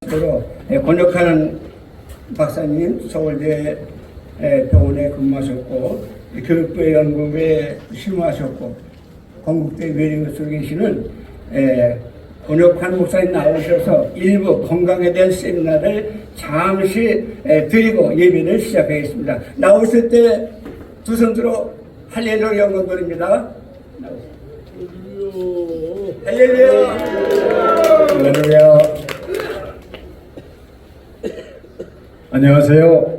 권력하는 박사님 서울대 병원에 근무하셨고 교육부의 연구부에 실무하셨고 건국대 외림에 계시는 권역환 목사님 나오셔서 일부 건강에 대한 세미나를 잠시 드리고 예배를 시작하겠습니다. 나오실 때 두 손 들어 할렐루야 영광드립니다. 할렐루야 할렐루야. 안녕하세요.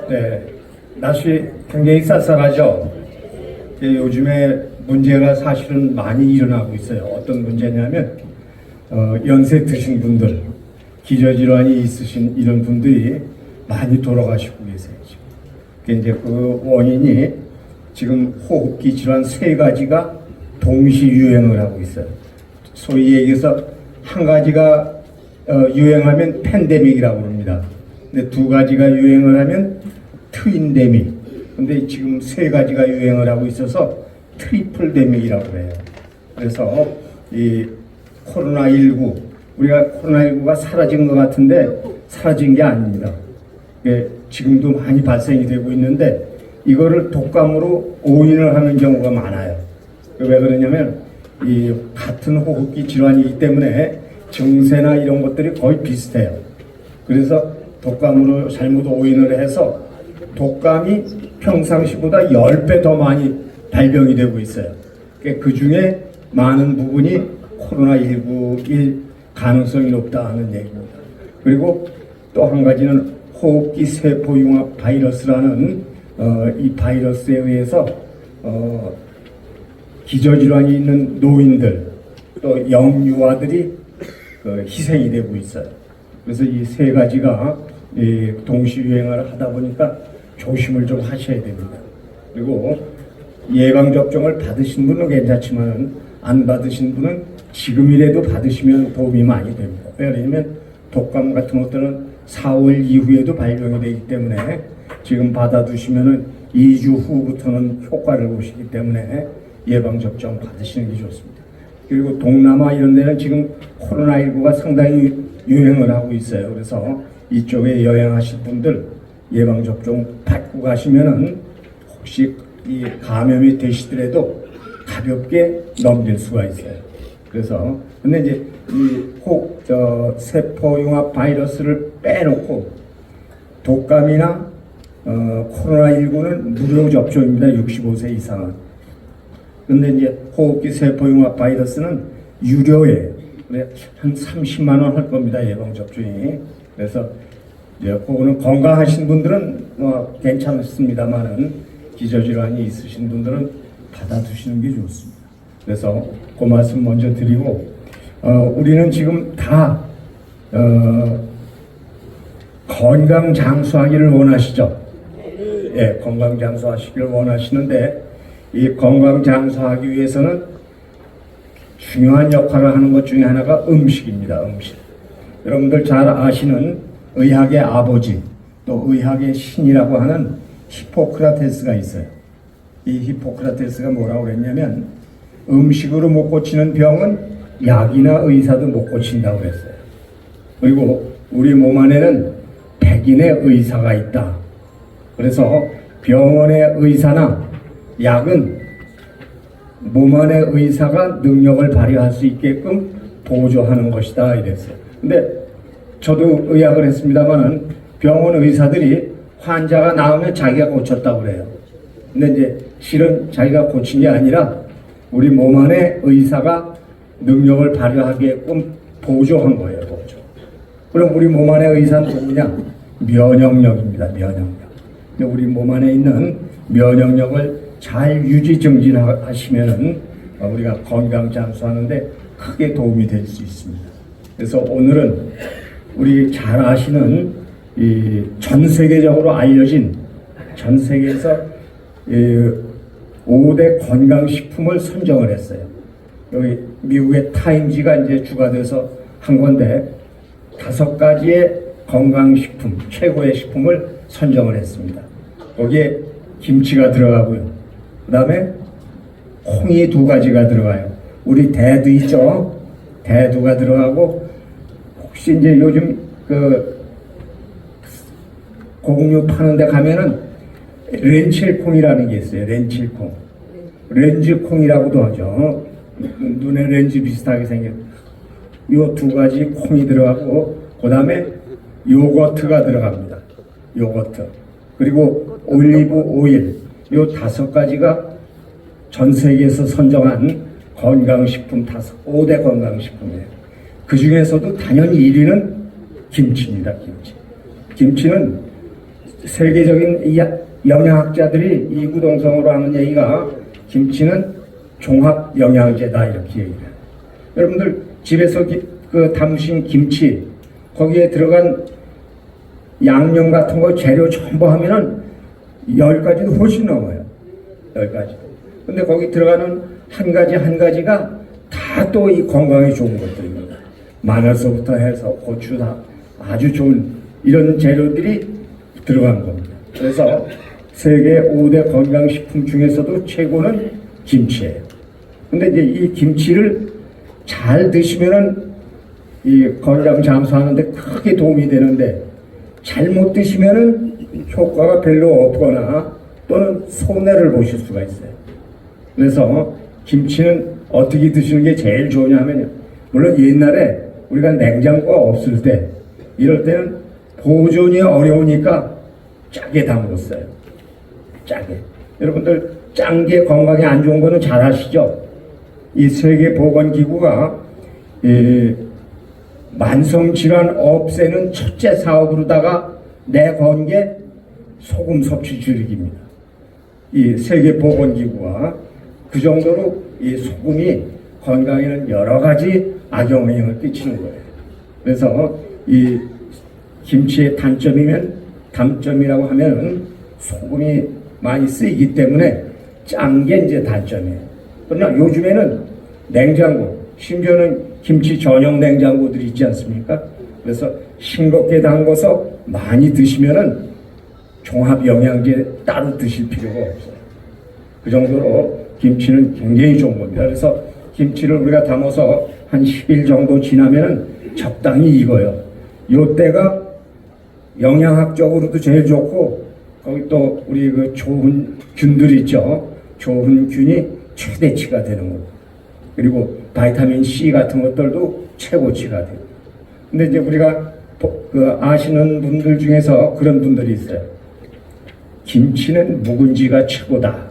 네, 날씨 굉장히 쌀쌀하죠. 요즘에 문제가 사실은 많이 일어나고 있어요. 어떤 문제냐면 연세 드신 분들, 기저질환이 있으신 이런 분들이 많이 돌아가시고 계세요. 이제 그 원인이 지금 호흡기 질환 3가지가 동시 유행을 하고 있어요. 소위 얘기해서 한 가지가 유행하면 팬데믹이라고 합니다. 근데 2가지가 유행을 하면 트윈데믹. 근데 지금 3가지가 유행을 하고 있어서 트리플 데믹이라고 해요. 그래서 이 코로나19, 우리가 코로나19가 사라진 것 같은데 사라진 게 아닙니다. 지금도 많이 발생이 되고 있는데 이거를 독감으로 오인을 하는 경우가 많아요. 왜 그러냐면 이 같은 호흡기 질환이기 때문에 증세나 이런 것들이 거의 비슷해요. 그래서 독감으로 잘못 오인을 해서 독감이 평상시보다 10배 더 많이 발병이 되고 있어요. 그 중에 많은 부분이 코로나19일 가능성이 높다 하는 얘기입니다. 그리고 또 한 가지는 호흡기 세포융합 바이러스라는 이 바이러스에 의해서 기저질환이 있는 노인들 또 영유아들이 희생이 되고 있어요. 그래서 이 3가지가 동시 유행을 하다 보니까 조심을 좀 하셔야 됩니다. 그리고 예방접종을 받으신 분은 괜찮지만 안 받으신 분은 지금이라도 받으시면 도움이 많이 됩니다. 왜냐하면 독감 같은 것들은 4월 이후에도 발병이 되기 때문에 지금 받아두시면은 2주 후부터는 효과를 보시기 때문에 예방접종 받으시는 게 좋습니다. 그리고 동남아 이런 데는 지금 코로나19가 상당히 유행을 하고 있어요. 그래서 이쪽에 여행하실 분들 예방접종 받고 가시면은 혹시 이 감염이 되시더라도 가볍게 넘길 수가 있어요. 그래서 근데 이제 이 세포융합 바이러스를 빼놓고 독감이나 코로나19는 무료 접종입니다. 65세 이상은. 근데 이제 호흡기 세포융합 바이러스는 유료예요. 한 30만 원 할 겁니다. 예방접종이. 그래서 이제 그거는 건강하신 분들은 괜찮습니다만은 기저질환이 있으신 분들은 받아두시는 게 좋습니다. 그래서 그 말씀 먼저 드리고 우리는 지금 다 건강 장수하기를 원하시죠? 예, 건강 장수하시기를 원하시는데 이 건강 장수하기 위해서는 중요한 역할을 하는 것 중에 하나가 음식입니다. 음식. 여러분들 잘 아시는 의학의 아버지 또 의학의 신이라고 하는 히포크라테스가 있어요. 이 히포크라테스가 뭐라고 그랬냐면 음식으로 못 고치는 병은 약이나 의사도 못 고친다고 그랬어요. 그리고 우리 몸 안에는 100인의 의사가 있다. 그래서 병원의 의사나 약은 몸 안의 의사가 능력을 발휘할 수 있게끔 보조하는 것이다 이랬어요. 근데 저도 의학을 했습니다만은 병원 의사들이 환자가 나오면 자기가 고쳤다고 그래요. 근데 이제 실은 자기가 고친 게 아니라 우리 몸 안에 의사가 능력을 발휘하게끔 보조한 거예요. 보조. 그럼 우리 몸 안의 의사는 누구냐? 면역력입니다. 면역력. 우리 몸 안에 있는 면역력을 잘 유지 증진하시면은 우리가 건강 장수하는데 크게 도움이 될 수 있습니다. 그래서 오늘은 우리 잘 아시는 이 전 세계적으로 알려진 전 세계에서 5대 건강식품을 선정을 했어요. 여기 미국의 타임지가 이제 주가 돼서 한 건데 5가지의 건강식품, 최고의 식품을 선정을 했습니다. 거기에 김치가 들어가고요. 그 다음에 콩이 2가지가 들어가요. 우리 대두 있죠? 대두가 들어가고 혹시 이제 요즘 그 공유 파는 데 가면은 렌칠콩이라는 게 있어요. 렌칠콩. 렌즈콩이라고도 하죠. 눈에 렌즈 비슷하게 생겼. 요 두 가지 콩이 들어가고 그 다음에 요거트가 들어갑니다. 요거트. 그리고 올리브 오일. 요 5가지가 전 세계에서 선정한 건강식품 5대 건강식품이에요. 그 중에서도 당연히 1위는 김치입니다. 김치. 김치는 세계적인 영양학자들이 이구동성으로 하는 얘기가 김치는 종합 영양제다 이렇게 얘기해요. 여러분들 집에서 그 담으신 김치 거기에 들어간 양념 같은 거 재료 전부 하면은 10가지도 훨씬 넘어요. 10가지. 근데 거기 들어가는 한 가지 한 가지가 다 또 이 건강에 좋은 것들입니다. 마늘서부터 해서 고추 다 아주 좋은 이런 재료들이 들어간 겁니다. 그래서 세계 5대 건강식품 중에서도 최고는 김치예요. 근데 이제 이 김치를 잘 드시면은 이 건강 잠수하는데 크게 도움이 되는데 잘못 드시면은 효과가 별로 없거나 또는 손해를 보실 수가 있어요. 그래서 김치는 어떻게 드시는 게 제일 좋으냐 하면요. 물론 옛날에 우리가 냉장고가 없을 때 이럴 때는 보존이 어려우니까 짜게 담궜어요. 짜게. 여러분들 짠 게 건강에 안 좋은 거는 잘 아시죠? 이 세계보건기구가 만성질환 없애는 첫째 사업으로다가 내건 게 소금 섭취 줄이기입니다. 이 세계보건기구가 그 정도로 이 소금이 건강에는 여러 가지 악영향을 끼치는 거예요. 그래서 이 김치의 단점이라고 하면 소금이 많이 쓰이기 때문에 짠 게 이제 단점이에요. 그러나 요즘에는 냉장고, 심지어는 김치 전용 냉장고들이 있지 않습니까? 그래서 싱겁게 담궈서 많이 드시면은 종합 영양제 따로 드실 필요가 없어요. 그 정도로 김치는 굉장히 좋은 겁니다. 그래서 김치를 우리가 담아서 한 10일 정도 지나면은 적당히 익어요. 요때가 영양학적으로도 제일 좋고 거기 또 우리 그 좋은 균들 있죠. 좋은 균이 최대치가 되는 거고 그리고 바이타민 C 같은 것들도 최고치가 돼요. 근데 이제 우리가 그 아시는 분들 중에서 그런 분들이 있어요. 김치는 묵은지가 최고다.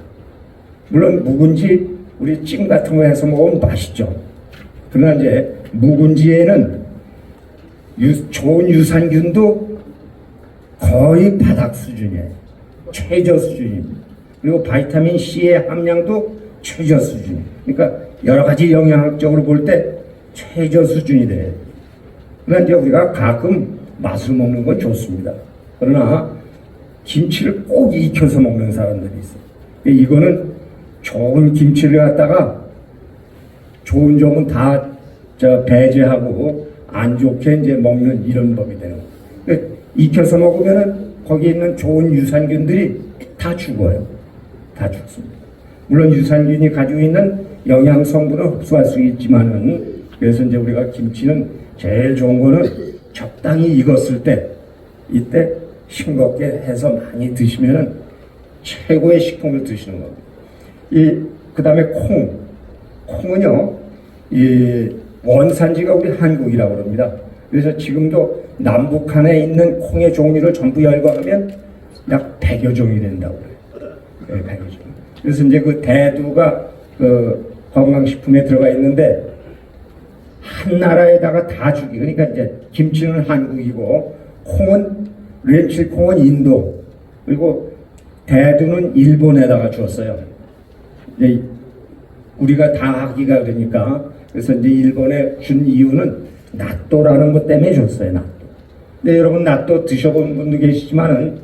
물론 묵은지 우리 찜 같은 거 해서 먹으면 맛있죠. 그러나 이제 묵은지에는 좋은 유산균도 거의 바닥 수준이에요. 최저 수준입니다. 그리고 바이타민 C의 함량도 최저 수준. 그러니까 여러 가지 영양학적으로 볼 때 최저 수준이 돼요. 그러나 이제 우리가 가끔 맛을 먹는 건 좋습니다. 그러나 김치를 꼭 익혀서 먹는 사람들이 있어요. 이거는 좋은 김치를 갖다가 좋은 점은 다 배제하고 안 좋게 이제 먹는 이런 법이 되는 거예요. 익혀서 먹으면은 거기에 있는 좋은 유산균들이 다 죽어요. 다 죽습니다. 물론 유산균이 가지고 있는 영양 성분을 흡수할 수 있지만은 그래서 이제 우리가 김치는 제일 좋은 거는 적당히 익었을 때 이때 싱겁게 해서 많이 드시면은 최고의 식품을 드시는 겁니다. 그 다음에 콩은요, 이 원산지가 우리 한국이라고 그럽니다. 그래서 지금도 남북한에 있는 콩의 종류를 전부 열거하면 약 100여 종이 된다고 그래요. 네, 100여 종. 그래서 이제 그 대두가 그 건강식품에 들어가 있는데 한 나라에다가 다 주기. 그러니까 이제 김치는 한국이고 렌칠콩은 인도 그리고 대두는 일본에다가 주었어요. 우리가 다 하기가 그러니까 그래서 이제 일본에 준 이유는 나또라는 것 때문에 줬어요. 나또. 근데 여러분 나또 드셔본 분도 계시지만은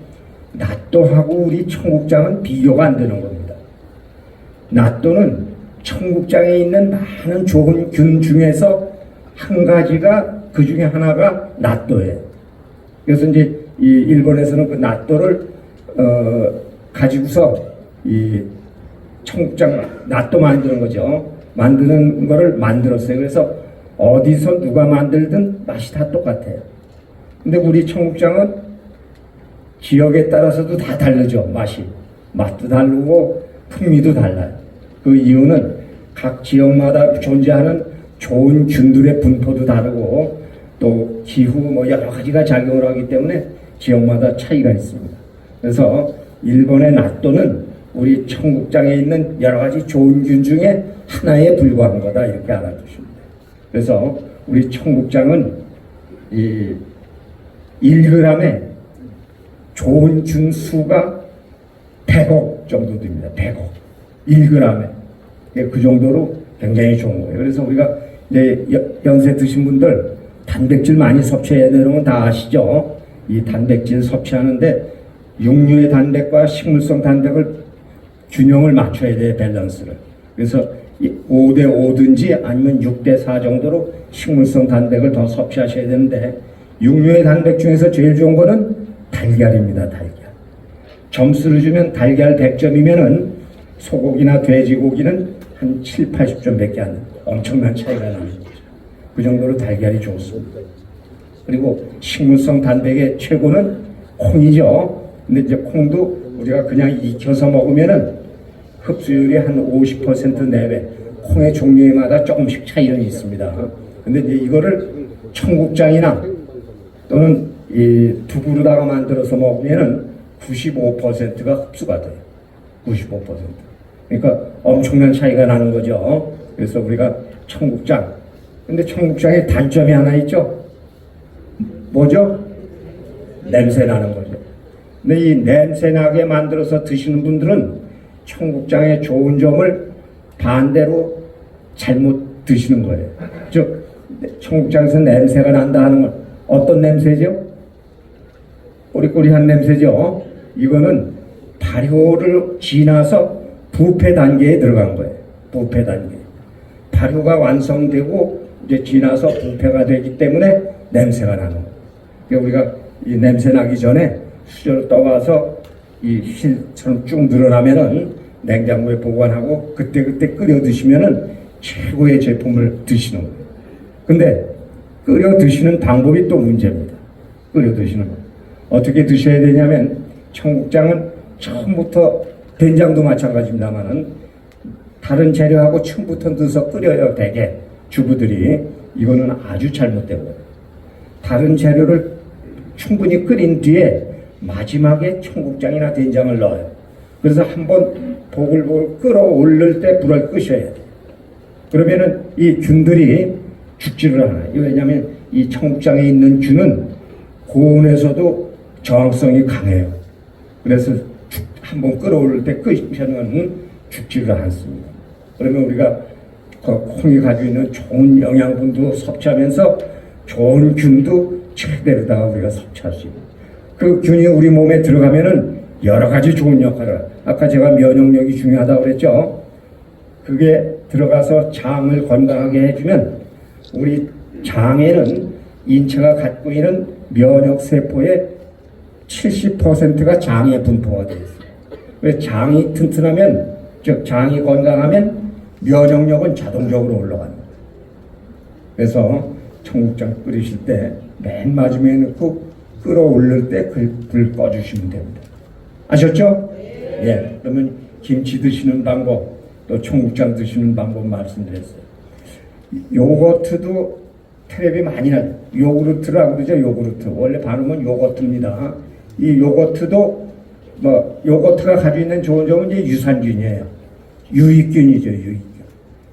나또하고 우리 청국장은 비교가 안 되는 겁니다. 나또는 청국장에 있는 많은 좋은 균 중에서 한 가지가 그 중에 하나가 나또예요. 그래서 이제 이 일본에서는 그 나또를 가지고서 이 청국장 나또 만드는 거죠. 만드는 거를 만들었어요. 그래서 어디서 누가 만들든 맛이 다 똑같아요. 근데 우리 청국장은 지역에 따라서도 다 다르죠. 맛도 다르고 풍미도 달라요. 그 이유는 각 지역마다 존재하는 좋은 균들의 분포도 다르고 또 기후 뭐 여러 가지가 작용을 하기 때문에 지역마다 차이가 있습니다. 그래서 일본의 낫또는 우리 청국장에 있는 여러 가지 좋은 균 중에 하나에 불과한 거다 이렇게 알아두십니다. 그래서 우리 청국장은 이 1g에 좋은 균 수가 100억 정도 됩니다. 100억. 1g에. 그 정도로 굉장히 좋은 거예요. 그래서 우리가 이제 연세 드신 분들 단백질 많이 섭취해야 되는 건 다 아시죠? 이 단백질 섭취하는데 육류의 단백과 식물성 단백을 균형을 맞춰야 돼요. 밸런스를. 그래서 5대5든지 아니면 6대4 정도로 식물성 단백을 더 섭취하셔야 되는데 육류의 단백 중에서 제일 좋은 거는 달걀입니다. 달걀. 점수를 주면 달걀 100점이면은 소고기나 돼지고기는 한 7, 80점밖에 안 돼요. 엄청난 차이가 나는 거죠. 그 정도로 달걀이 좋습니다. 그리고 식물성 단백의 최고는 콩이죠. 근데 이제 콩도 우리가 그냥 익혀서 먹으면은 흡수율이 한 50% 내외. 콩의 종류마다 조금씩 차이는 있습니다. 근데 이제 이거를 청국장이나 또는 이 두부로다가 만들어서 먹으면은 95%가 흡수가 돼요. 95%. 그러니까 엄청난 차이가 나는 거죠. 그래서 우리가 청국장. 근데 청국장에 단점이 하나 있죠. 뭐죠? 냄새 나는 거죠. 근데 이 냄새 나게 만들어서 드시는 분들은 청국장의 좋은 점을 반대로 잘못 드시는 거예요. 즉 청국장에서 냄새가 난다 하는 건 어떤 냄새죠? 꼬리꼬리한 냄새죠. 이거는 발효를 지나서 부패 단계에 들어간 거예요. 부패 단계. 발효가 완성되고 이제 지나서 부패가 되기 때문에 냄새가 나는 거예요. 그러니까 우리가 이 냄새 나기 전에 수저를 떠와서 이 실처럼 쭉 늘어나면은 냉장고에 보관하고 그때그때 끓여 드시면은 최고의 제품을 드시는 거예요. 근데 끓여 드시는 방법이 또 문제입니다. 끓여 드시는 거. 어떻게 드셔야 되냐면 청국장은 처음부터 된장도 마찬가지입니다만은 다른 재료하고 처음부터 넣어서 끓여요. 대개 주부들이. 이거는 아주 잘못된 거예요. 다른 재료를 충분히 끓인 뒤에 마지막에 청국장이나 된장을 넣어요. 그래서 한번 보글보글 끓어올릴 때 불을 끄셔야 돼요. 그러면은 이 균들이 죽지를 않아요. 왜냐하면 이 청국장에 있는 균은 고온에서도 저항성이 강해요. 그래서 한번 끓어올릴 때 끄시면 죽지를 않습니다. 그러면 우리가 콩이 가지고 있는 좋은 영양분도 섭취하면서 좋은 균도 최대로다가 우리가 섭취할 수 있는. 그 균이 우리 몸에 들어가면은 여러 가지 좋은 역할을. 아까 제가 면역력이 중요하다고 그랬죠. 그게 들어가서 장을 건강하게 해주면 우리 장에는 인체가 갖고 있는 면역 세포의 70%가 장에 분포가 되어 있어요. 그래서 장이 튼튼하면, 즉 장이 건강하면 면역력은 자동적으로 올라갑니다. 그래서 청국장 끓이실 때 맨 마지막에 넣고 끓어올릴 때 불 꺼주시면 됩니다. 아셨죠? 예. 그러면 김치 드시는 방법, 또 청국장 드시는 방법 말씀드렸어요. 요거트도 텔레비 많이 나요. 요구르트라고 그러죠. 요구르트. 원래 발음은 요거트입니다. 이 요거트도 요거트가 가지고 있는 좋은 점은 이제 유산균이에요. 유익균이죠. 유익균.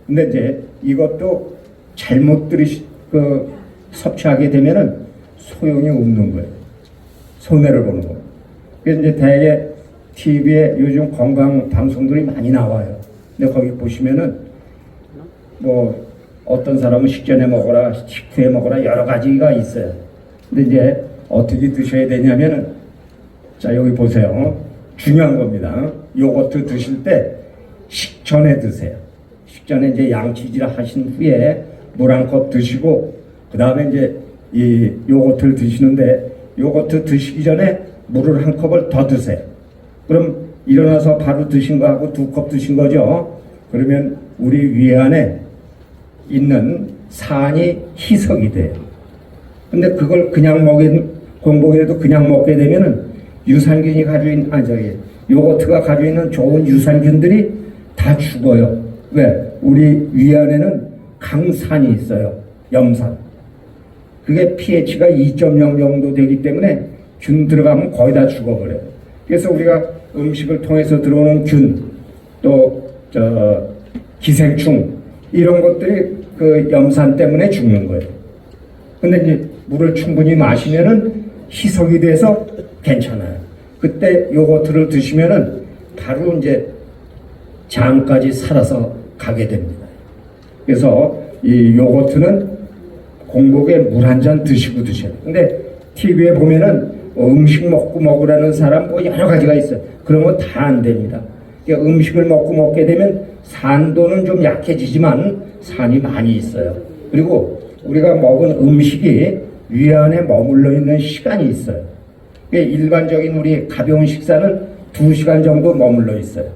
근데 이제 이것도 잘못 섭취하게 되면은 소용이 없는 거예요. 손해를 보는 거예요. 그래서 이제 대개 TV에 요즘 건강 방송들이 많이 나와요. 근데 거기 보시면은 뭐 어떤 사람은 식전에 먹어라, 식후에 먹어라 여러 가지가 있어요. 근데 이제 어떻게 드셔야 되냐면은 자 여기 보세요. 중요한 겁니다. 요거트 드실 때 식전에 드세요. 식전에 이제 양치질 하신 후에 물 한 컵 드시고 그 다음에 이제 이 요거트를 드시는데 요거트 드시기 전에 물을 한 컵을 더 드세요. 그럼 일어나서 바로 드신 거하고 두 컵 드신 거죠. 그러면 우리 위 안에 있는 산이 희석이 돼요. 근데 그걸 그냥 공복에도 그냥 먹게 되면은 유산균이 가지고 있는, 요거트가 가지고 있는 좋은 유산균들이 다 죽어요. 왜? 우리 위 안에는 강산이 있어요. 염산. 그게 pH가 2.0 정도 되기 때문에 균 들어가면 거의 다 죽어버려요. 그래서 우리가 음식을 통해서 들어오는 균, 또 기생충 이런 것들이 그 염산 때문에 죽는 거예요. 근데 이제 물을 충분히 마시면은 희석이 돼서 괜찮아요. 그때 요거트를 드시면은 바로 이제 장까지 살아서 가게 됩니다. 그래서 이 요거트는 공복에 물 한 잔 드시고 드셔요. 근데 TV에 보면은 음식 먹고 먹으라는 사람 뭐 여러 가지가 있어요. 그런 건 다 안 됩니다. 그러니까 음식을 먹게 되면 산도는 좀 약해지지만 산이 많이 있어요. 그리고 우리가 먹은 음식이 위 안에 머물러 있는 시간이 있어요. 그러니까 일반적인 우리 가벼운 식사는 2시간 정도 머물러 있어요.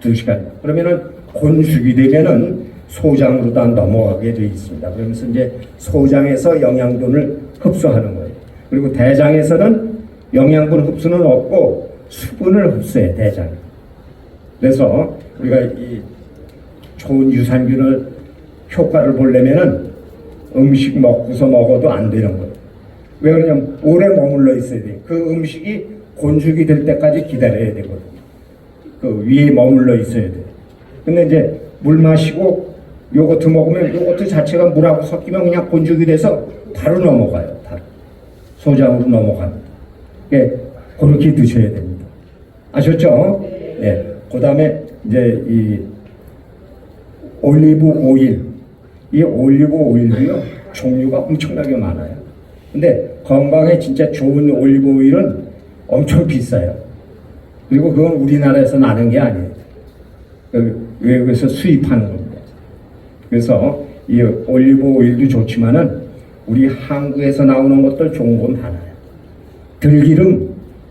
2시간. 그러면은 곤숙이 되면은 소장으로 다 넘어가게 되어 있습니다. 그러면서 이제 소장에서 영양분을 흡수하는 거예요. 그리고 대장에서는 영양분 흡수는 없고 수분을 흡수해, 대장이. 그래서 우리가 이 좋은 유산균을 효과를 보려면은 음식 먹고서 먹어도 안 되는 거예요. 왜 그러냐면 오래 머물러 있어야 돼요. 그 음식이 곤숙이 될 때까지 기다려야 되거든요. 그 위에 머물러 있어야 돼요. 근데 이제 물 마시고 요거트 먹으면 요거트 자체가 물하고 섞이면 그냥 곤죽이 돼서 바로 넘어가요. 바로. 소장으로 넘어갑니다. 예, 그렇게 드셔야 됩니다. 아셨죠? 예. 그 다음에 이제 이 올리브 오일. 이 올리브 오일도요, 종류가 엄청나게 많아요. 근데 건강에 진짜 좋은 올리브 오일은 엄청 비싸요. 그리고 그건 우리나라에서 나는 게 아니에요. 외국에서 수입하는 겁니다. 그래서 이 올리브 오일도 좋지만은 우리 한국에서 나오는 것들 좋은 건 많아요. 들기름,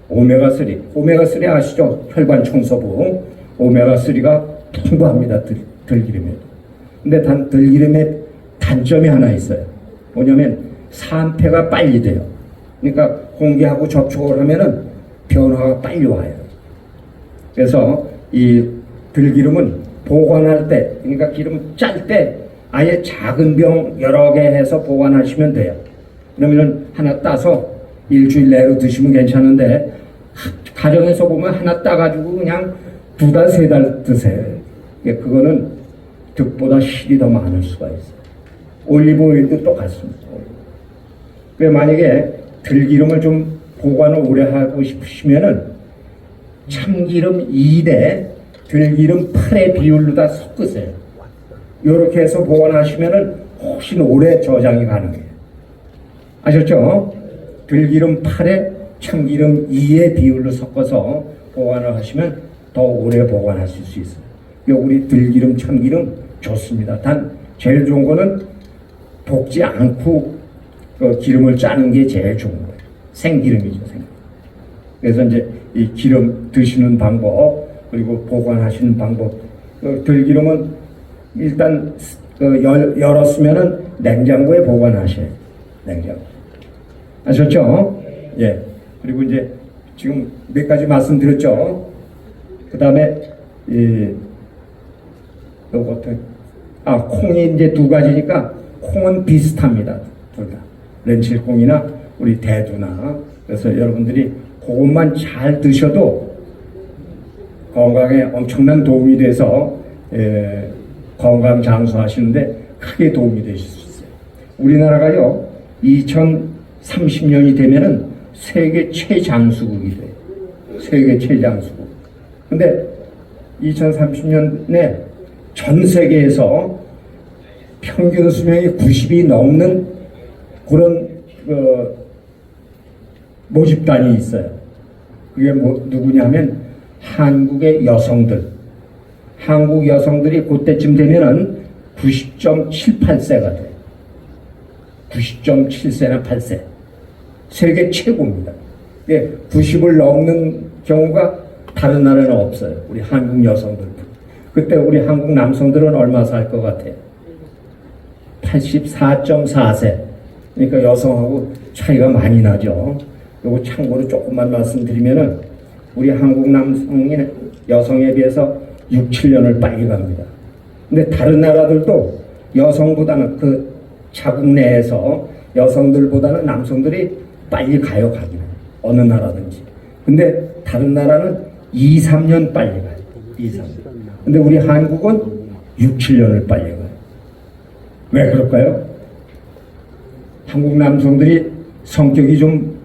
오메가3. 오메가3 아시죠? 혈관 청소부. 오메가3가 풍부합니다. 들기름에도. 근데 들기름에 단점이 하나 있어요. 뭐냐면 산패가 빨리 돼요. 그러니까 공기하고 접촉을 하면은 변화가 빨리 와요. 그래서 이 들기름은 보관할 때, 그러니까 기름 짤 때 아예 작은 병 여러 개 해서 보관하시면 돼요. 그러면은 하나 따서 일주일 내로 드시면 괜찮은데, 가정에서 보면 하나 따가지고 그냥 2달, 3달 드세요. 그거는 득보다 실이 더 많을 수가 있어요. 올리브 오일도 똑같습니다. 만약에 들기름을 좀 보관을 오래 하고 싶으시면은 참기름 2대 들기름 8의 비율로 다 섞으세요. 이렇게 해서 보관하시면은 훨씬 오래 저장이 가능해요. 아셨죠? 들기름 8에 참기름 2의 비율로 섞어서 보관을 하시면 더 오래 보관하실 수 있어요. 우리 들기름, 참기름 좋습니다. 단 제일 좋은 거는 볶지 않고 그 기름을 짜는 게 제일 좋은 거예요. 생기름이죠, 생기름. 그래서 이제 이 기름 드시는 방법, 그리고 보관하시는 방법. 들기름은 일단 열었으면은 냉장고에 보관하셔야 돼요. 냉장고. 아셨죠? 예. 그리고 이제 지금 몇 가지 말씀드렸죠. 그 다음에 콩이 이제 2가지니까 콩은 비슷합니다. 둘 다. 렌칠콩이나 우리 대두나. 그래서 여러분들이 그것만 잘 드셔도 건강에 엄청난 도움이 돼서 건강 장수하시는데 크게 도움이 되실 수 있어요. 우리나라가요 2030년이 되면은 세계 최장수국이 돼요. 세계 최장수국. 근데 2030년에 전 세계에서 평균 수명이 90이 넘는 그런 모집단이 있어요. 그게 누구냐면 한국의 여성들. 한국 여성들이 그때쯤 되면은 90.78세가 돼요. 90.7세나 8세. 세계 최고입니다. 90을 넘는 경우가 다른 나라는 없어요. 우리 한국 여성들. 그때 우리 한국 남성들은 얼마 살 것 같아요? 84.4세. 그러니까 여성하고 차이가 많이 나죠. 요거 참고로 조금만 말씀드리면은 우리 한국 남성인 여성에 비해서 6, 7년을 빨리 갑니다. 근데 다른 나라들도 여성보다는 그 자국 내에서 여성들보다는 남성들이 빨리 가요, 가기는. 어느 나라든지. 근데 다른 나라는 2, 3년 빨리 가요. 2, 3년. 근데 우리 한국은 6, 7년을 빨리 가요. 왜 그럴까요? 한국 남성들이 성격이 좀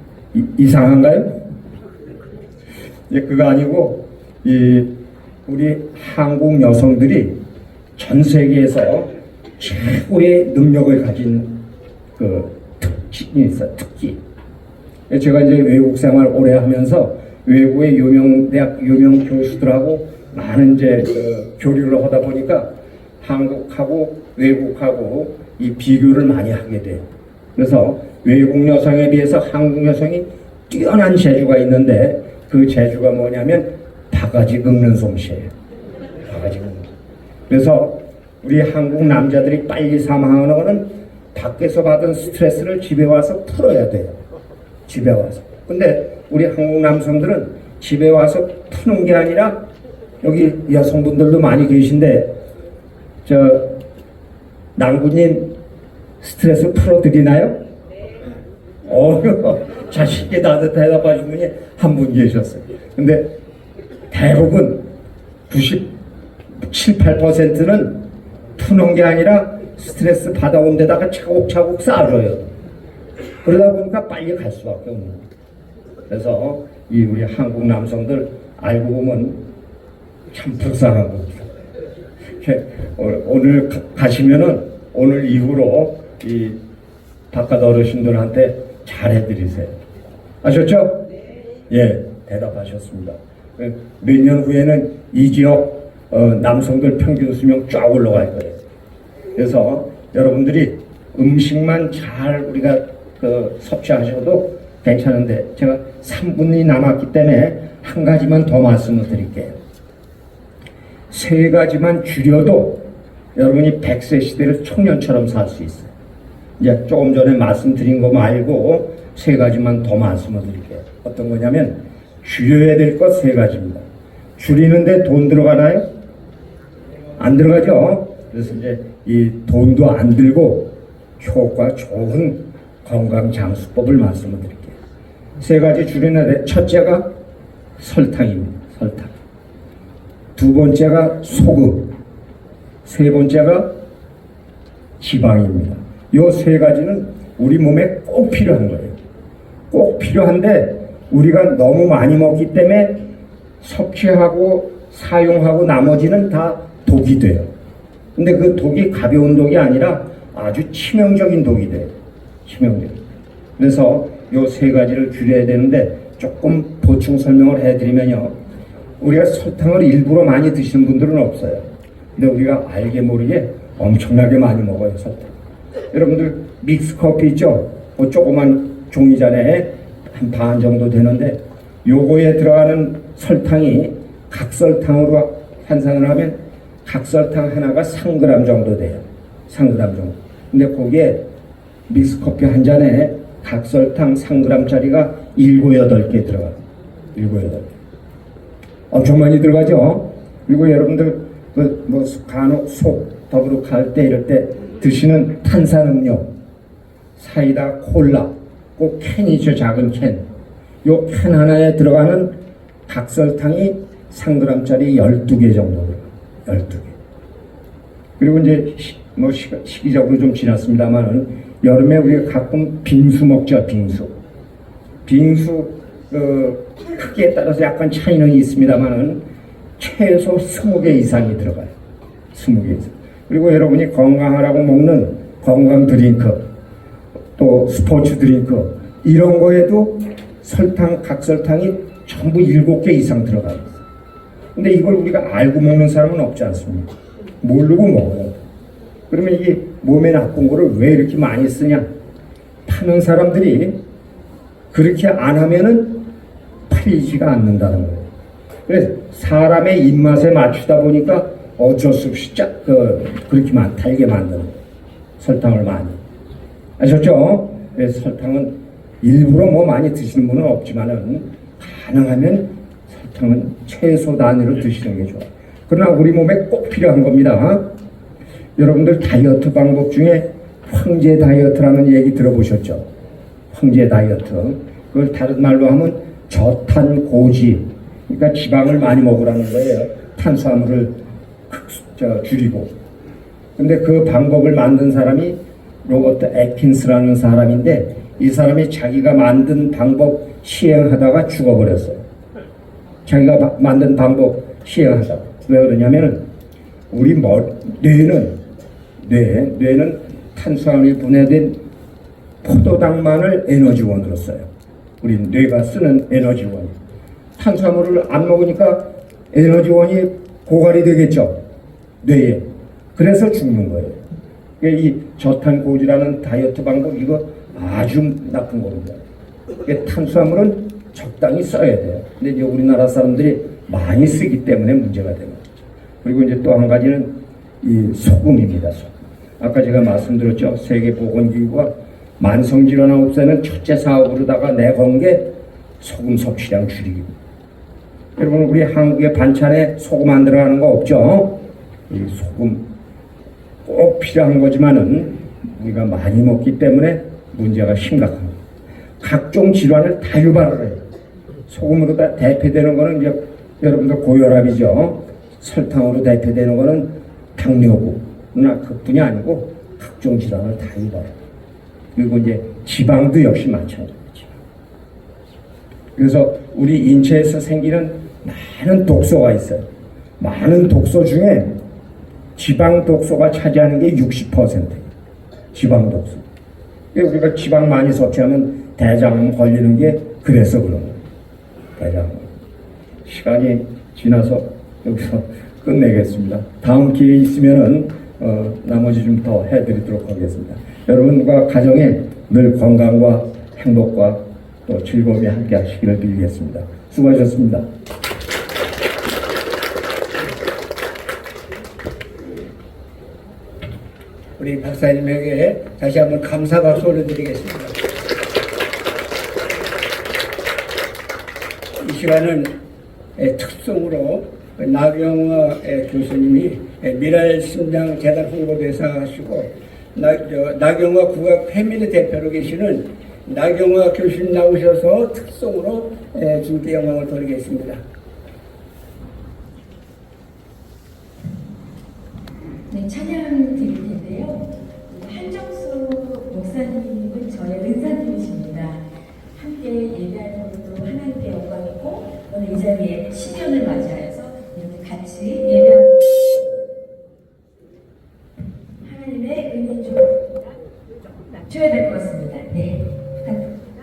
이상한가요? 그거 아니고 우리 한국 여성들이 전 세계에서 최고의 능력을 가진 그 특징이 있어요. 특기. 제가 이제 외국 생활 오래 하면서 외국의 유명 대학 유명 교수들하고 많은 이제 교류를 하다 보니까 한국하고 외국하고 이 비교를 많이 하게 돼요. 그래서 외국 여성에 비해서 한국 여성이 뛰어난 재주가 있는데 그 재주가 뭐냐면 바가지 긁는 솜씨예요. 바가지 긁는. 그래서 우리 한국 남자들이 빨리 사망하는 거는 밖에서 받은 스트레스를 집에 와서 풀어야 돼요. 집에 와서. 근데 우리 한국 남성들은 집에 와서 푸는 게 아니라 여기 여성분들도 많이 계신데 낭구님 스트레스 풀어드리나요? 자식이 대답하신 분이 한 분 계셨어요. 근데 대부분 97, 8%는 푸는 게 아니라 스트레스 받아온 데다가 차곡차곡 쌓아줘요. 그러다 보니까 빨리 갈 수밖에 없는 거예요. 그래서 이 우리 한국 남성들 알고 보면 참 불쌍한 겁니다. 오늘 가시면은 오늘 이후로 이 바깥 어르신들한테 잘해드리세요. 아셨죠? 예, 대답하셨습니다. 몇 년 후에는 이 지역 남성들 평균 수명 쫙 올라갈 거예요. 그래서 여러분들이 음식만 잘 우리가 섭취하셔도 괜찮은데 제가 3분이 남았기 때문에 한 가지만 더 말씀을 드릴게요. 3가지만 줄여도 여러분이 100세 시대를 청년처럼 살 수 있어요. 이제 조금 전에 말씀드린 거 말고 3가지만 더 말씀을 드릴게요. 어떤 거냐면 줄여야 될 것 3가지입니다. 줄이는데 돈 들어가나요? 안 들어가죠? 그래서 이제 이 돈도 안 들고 효과 좋은 건강장수법을 말씀을 드릴게요. 3가지 줄이는데 첫째가 설탕입니다. 설탕. 2번째가 소금. 3번째가 지방입니다. 요 3가지는 우리 몸에 꼭 필요한 거예요. 꼭 필요한데 우리가 너무 많이 먹기 때문에 섭취하고 사용하고 나머지는 다 독이 돼요. 근데 그 독이 가벼운 독이 아니라 아주 치명적인 독이 돼요. 치명적인. 그래서 요 3가지를 줄여야 되는데 조금 보충 설명을 해드리면요. 우리가 설탕을 일부러 많이 드시는 분들은 없어요. 근데 우리가 알게 모르게 엄청나게 많이 먹어요, 설탕. 여러분들 믹스커피 있죠? 그 조그만 종이잔에 한 반 정도 되는데 요거에 들어가는 설탕이 각설탕으로 환산을 하면 각설탕 하나가 3g 정도 돼요. 3g 정도. 근데 거기에 믹스커피 한 잔에 각설탕 3g짜리가 7, 8개 들어가요. 7, 8개. 엄청 많이 들어가죠? 그리고 여러분들 간혹 속 더부룩 할 때 이럴 때 드시는 탄산음료, 사이다, 콜라, 꼭 캔이죠. 작은 캔. 요 캔 하나에 들어가는 각설탕이 3g짜리 12개 정도 들어가요. 12개. 그리고 이제 시기적으로 좀 지났습니다만은 여름에 우리가 가끔 빙수 먹죠. 빙수 크기에 따라서 약간 차이는 있습니다만은 최소 20개 이상이 들어가요. 20개 이상. 그리고 여러분이 건강하라고 먹는 건강 드링크, 또 스포츠 드링크 이런 거에도 설탕, 각설탕이 전부 7개 이상 들어가 있어요. 근데 이걸 우리가 알고 먹는 사람은 없지 않습니까? 모르고 먹어요. 그러면 이게 몸에 나쁜 거를 왜 이렇게 많이 쓰냐? 파는 사람들이 그렇게 안 하면은 팔리지가 않는다는 거예요. 그래서 사람의 입맛에 맞추다 보니까 어쩔 수 없이 그렇게 달게 만드는 거예요. 설탕을 많이. 아셨죠? 그래서 설탕은 일부러 뭐 많이 드시는 분은 없지만은 가능하면 설탕은 최소 단위로 드시는 게 좋아요. 그러나 우리 몸에 꼭 필요한 겁니다. 여러분들 다이어트 방법 중에 황제 다이어트라는 얘기 들어보셨죠? 황제 다이어트. 그걸 다른 말로 하면 저탄고지. 그러니까 지방을 많이 먹으라는 거예요. 탄수화물을 줄이고. 근데 그 방법을 만든 사람이 로버트 애킨스라는 사람인데 이 사람이 자기가 만든 방법 시행하다가 죽어버렸어요. 자기가 만든 방법 시행하다가. 왜 그러냐면은 우리 뇌는 탄수화물이 분해된 포도당만을 에너지원으로 써요. 우리 뇌가 쓰는 에너지원. 탄수화물을 안 먹으니까 에너지원이 고갈이 되겠죠. 뇌에. 그래서 죽는 거예요. 이 저탄고지라는 다이어트 방법 이거 아주 나쁜 겁니다. 탄수화물은 적당히 써야 돼요. 근데 이제 우리나라 사람들이 많이 쓰기 때문에 문제가 되는 거죠. 그리고 이제 또 한 가지는 이 소금입니다. 소금. 아까 제가 말씀드렸죠. 세계보건기구가 만성질환 없애는 첫째 사업으로다가 내건 게 소금 섭취량 줄이기. 여러분 우리 한국의 반찬에 소금 안 들어가는 거 없죠? 이 소금 꼭 필요한 거지만은 우리가 많이 먹기 때문에 문제가 심각합니다. 각종 질환을 다 유발을 해요. 소금으로 다 대표되는 거는 이제 여러분들 고혈압이죠. 설탕으로 대표되는 거는 당뇨구나 그뿐이 아니고 각종 질환을 다 유발해요. 그리고 이제 지방도 역시 마찬가지죠. 그래서 우리 인체에서 생기는 많은 독소가 있어요. 많은 독소 중에 지방 독소가 차지하는 게 60%예요. 지방 독소. 우리가 지방 많이 섭취하면 대장암 걸리는 게 그래서 그런 거예요. 대장암. 시간이 지나서 여기서 끝내겠습니다. 다음 기회 있으면은 나머지 좀 더 해드리도록 하겠습니다. 여러분과 가정에 늘 건강과 행복과 또 즐거움이 함께 하시기를 빌겠습니다. 수고하셨습니다. 우리 박사님에게 다시 한번 감사 박수 올려드리겠습니다. 이 시간은 특성으로 나경화 교수님이 미랄심장재단 홍보대사 하시고 나경화 국악 패밀리 대표로 계시는 나경화 교수님 나오셔서 특성으로 주님께 영광을 돌리겠습니다. 네, 찬양 드릴 텐데요. 한정수 목사님은 저의 은사님이십니다. 함께 예배하는 것도 하나님께 영광이고 오늘 이 자리에 10년을 맞이하여서 이렇게 같이 예배하는 하나님의 은혜 좀 줘야 될 것 같습니다. 네, 부탁드립니다.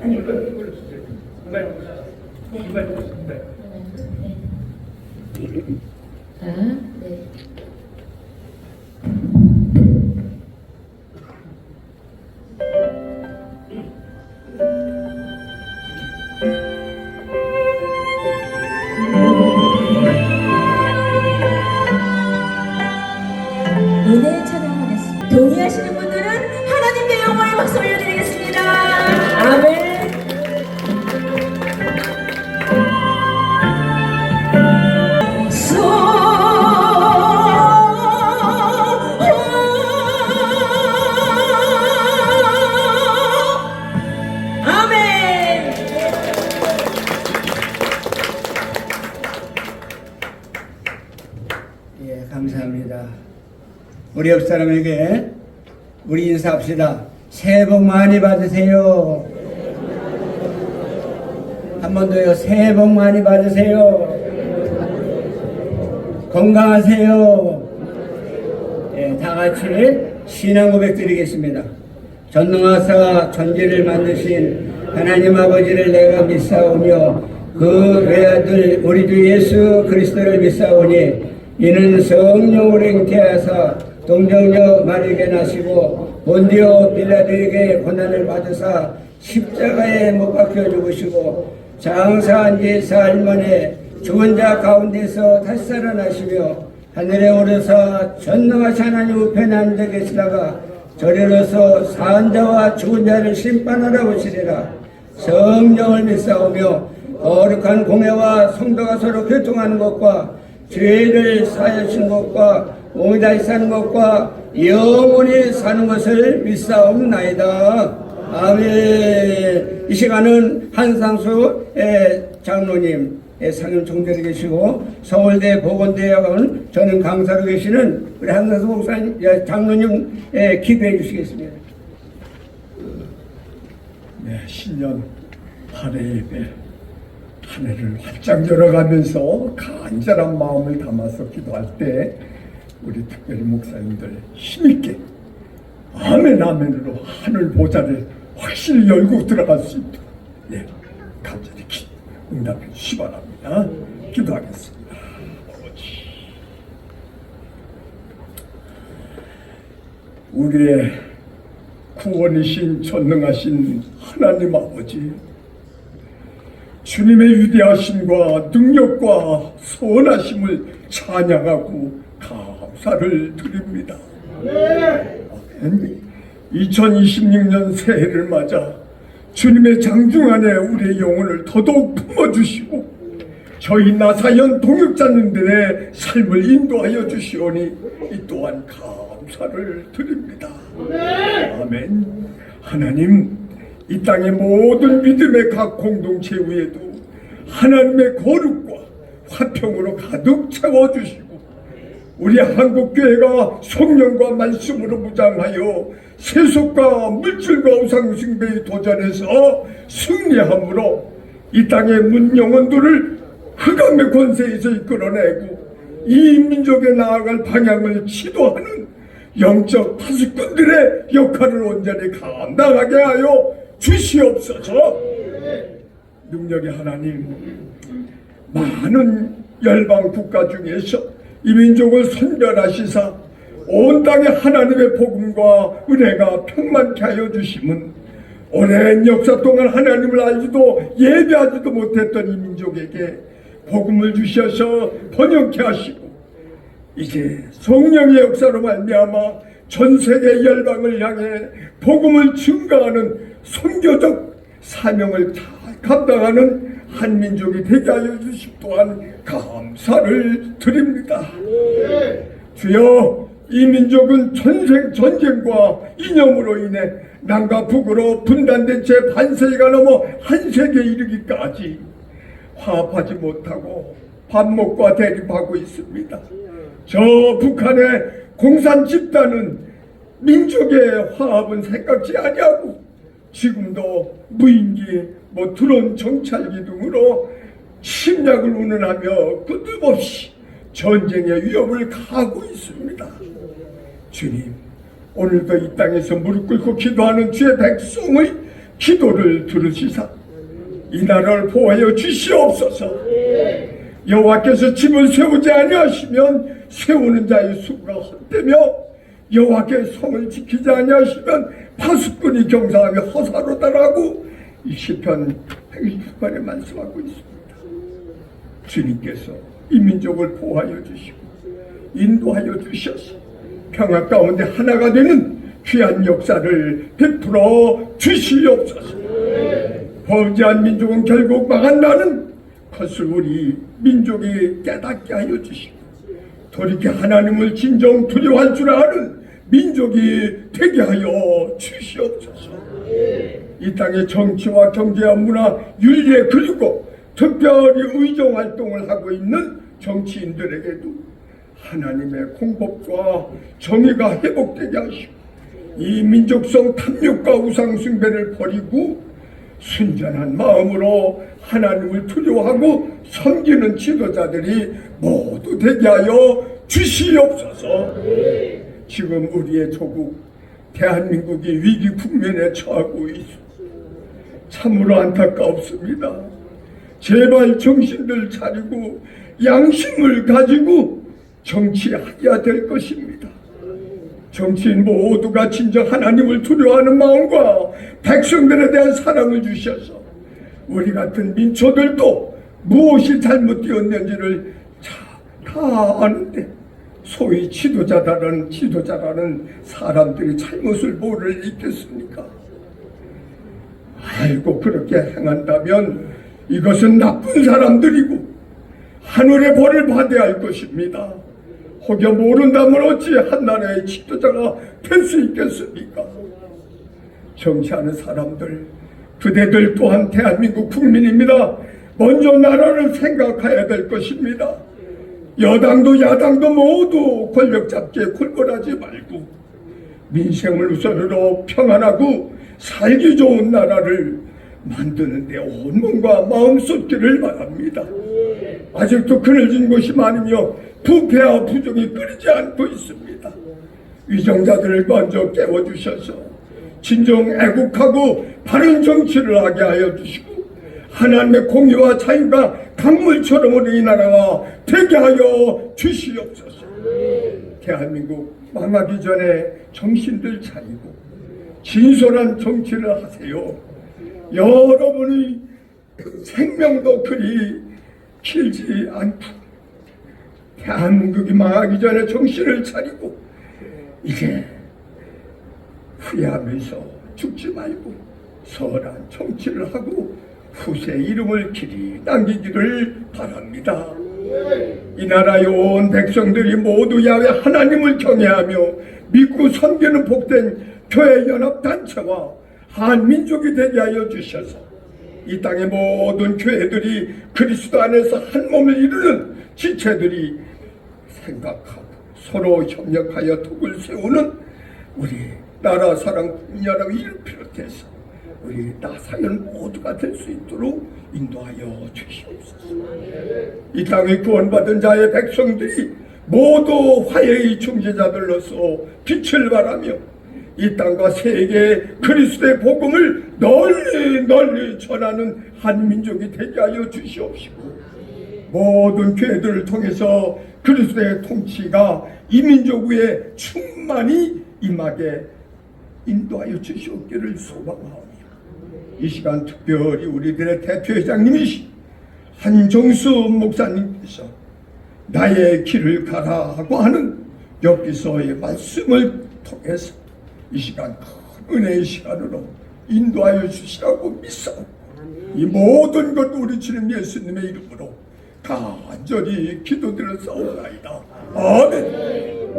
아니, 네. 은혜 찬양하겠습니다. 동의하시는 분들은 하나님께 영광의 박수 올려드리겠습니다. 아멘. 예, 감사합니다. 우리 옆 사람에게 우리 인사합시다. 새해 복 많이 받으세요. 한 번 더요. 새해 복 많이 받으세요. 건강하세요. 예, 다 같이 신앙 고백 드리겠습니다. 전능하사 천지를 만드신 하나님 아버지를 내가 믿사오며 그 외아들 우리 주 예수 그리스도를 믿사오니 이는 성령으로 잉태하사 동정녀 마리에게 나시고 본디오 빌라도에게 고난을 받으사 십자가에 못 박혀 죽으시고 장사한 지 4일 만에 죽은 자 가운데서 다시 살아나시며 하늘에 오르사 전능하신 하나님 우편에 앉아 계시다가 저리로서 사한 자와 죽은 자를 심판하러 오시리라. 성령을 믿사오며 거룩한 공회와 성도가 서로 교통하는 것과 죄를 사하신 것과 몸이 다시 사는 것과 영원히 사는 것을 믿사옵나이다. 아멘. 이 시간은 한상수 장로님 상임 총대로 계시고 서울대 보건대학원 전임 강사로 계시는 우리 한상수 목사님 장로님 기도해 주시겠습니다. 네, 신년 8회 예배 한 해를 활짝 열어가면서 간절한 마음을 담아서 기도할 때 우리 특별히 목사님들 힘있게 아멘 아멘으로 하늘 보좌를 확실히 열고 들어갈 수 있도록 간절히 응답해 주시기 바랍니다. 기도하겠습니다. 아버지, 우리의 구원이신 전능하신 하나님 아버지, 주님의 위대하심과 능력과 선하심을 찬양하고 감사를 드립니다. 아멘. 2026년 새해를 맞아 주님의 장중 안에 우리의 영혼을 더더욱 품어주시고 저희 나사연 동역자님들의 삶을 인도하여 주시오니 이 또한 감사를 드립니다. 아멘. 하나님, 이 땅의 모든 믿음의 각 공동체 위에도 하나님의 거룩과 화평으로 가득 채워주시고 우리 한국교회가 성령과 말씀으로 무장하여 세속과 물질과 우상숭배에 도전해서 승리함으로 이 땅의 문영혼들을 흑암의 권세에서 이끌어내고 이 민족에 나아갈 방향을 지도하는 영적 파수꾼들의 역할을 온전히 감당하게 하여 주시옵소서. 능력의 하나님, 많은 열방 국가 중에서 이 민족을 선별하시사 온 땅에 하나님의 복음과 은혜가 평만케 하여 주심은 오랜 역사 동안 하나님을 알지도 예배하지도 못했던 이 민족에게 복음을 주셔서 번영케 하시고 이제 성령의 역사로 말미암아 전 세계 열방을 향해 복음을 증가하는 선교적 사명을 잘 감당하는 한 민족이 되게 하여 주심 또한 감사를 드립니다. 주여, 이 민족은 전쟁과 이념으로 인해 남과 북으로 분단된 채 반세기가 넘어 한 세기에 이르기까지 화합하지 못하고 반목과 대립하고 있습니다. 저 북한의 공산 집단은 민족의 화합은 생각지 아니하고 지금도 무인기, 드론 정찰기 등으로 침략을 운운하며 끊임없이 전쟁의 위협을 가하고 있습니다. 주님, 오늘도 이 땅에서 무릎 꿇고 기도하는 주의 백성의 기도를 들으시사 이 나라를 보호하여 주시옵소서. 여호와께서 집을 세우지 아니하시면 세우는 자의 수가 헛되며 여호와께서 성을 지키지 아니하시면 파수꾼이 경사하며 허사로다라고 이 시편 120편에 말씀하고 있습니다. 주님께서 이 민족을 보호하여 주시고 인도하여 주셔서 평화 가운데 하나가 되는 귀한 역사를 베풀어 주시옵소서. 범죄한 민족은 결국 망한다는 것을 우리 민족이 깨닫게 하여 주시고 돌이켜 하나님을 진정 두려워할 줄 아는 민족이 되게 하여 주시옵소서. 이 땅의 정치와 경제와 문화, 윤리에 그리고 특별히 의정활동을 하고 있는 정치인들에게도 하나님의 공법과 정의가 회복되게 하시고 이 민족성 탐욕과 우상숭배를 버리고 순전한 마음으로 하나님을 두려워하고 섬기는 지도자들이 모두 되게 하여 주시옵소서. 지금 우리의 조국 대한민국이 위기 국면에 처하고 있습니다. 참으로 안타깝습니다. 제발 정신들 차리고 양심을 가지고 정치해야 될 것입니다. 정치인 모두가 진정 하나님을 두려워하는 마음과 백성들에 대한 사랑을 주셔서 우리 같은 민초들도 무엇이 잘못되었는지를 다 아는데 소위 지도자라는 사람들이 잘못을 뭐를 잊겠습니까? 알고 그렇게 행한다면 이것은 나쁜 사람들이고 하늘의 벌을 받아야 할 것입니다. 혹여 모른다면 어찌 한 나라의 지도자가 될 수 있겠습니까? 정치하는 사람들, 그대들 또한 대한민국 국민입니다. 먼저 나라를 생각해야 될 것입니다. 여당도 야당도 모두 권력 잡기에 굴벌하지 말고 민생을 우선으로 평안하고 살기 좋은 나라를 만드는 데 온 몸과 마음 쏟기를 바랍니다. 아직도 그늘진 곳이 많으며 부패와 부정이 끊이지 않고 있습니다. 위정자들을 먼저 깨워주셔서 진정 애국하고 바른 정치를 하게 하여 주시고 하나님의 공의와 자유가 강물처럼 우리 나라가 되게 하여 주시옵소서. 대한민국 망하기 전에 정신들 차리고 진솔한 정치를 하세요. 여러분의 생명도 그리 길지 않고 대한민국이 망하기 전에 정신을 차리고 이제 후회하면서 죽지 말고 선한 정치를 하고 후세 이름을 길이 남기기를 바랍니다. 이 나라의 온 백성들이 모두 야훼 하나님을 경외하며 믿고 섬기는 복된 교회 연합단체와 한민족이 되게 하여 주셔서 이 땅의 모든 교회들이 그리스도 안에서 한 몸을 이루는 지체들이 생각하고 서로 협력하여 덕을 세우는 우리 나라 사랑 국민여러분을 비롯해서 우리 나사연 모두가 될 수 있도록 인도하여 주시옵소서. 이 땅에 구원받은 자의 백성들이 모두 화해의 중재자들로서 빛을 발하며 이 땅과 세계에 그리스도의 복음을 널리 전하는 한 민족이 되게 하여 주시옵시고 모든 교회들을 통해서 그리스도의 통치가 이 민족 위에 충만히 임하게 인도하여 주시옵기를 소망하오며 이 시간 특별히 우리들의 대표회장님이신 한정수 목사님께서 나의 길을 가라고 하는 엽기서의 말씀을 통해서 이 시간 큰 은혜의 시간으로 인도하여 주시라고 믿사옵고 이 모든 것 우리 주님 예수님의 이름으로 간절히 기도드렸사옵나이다. 아멘.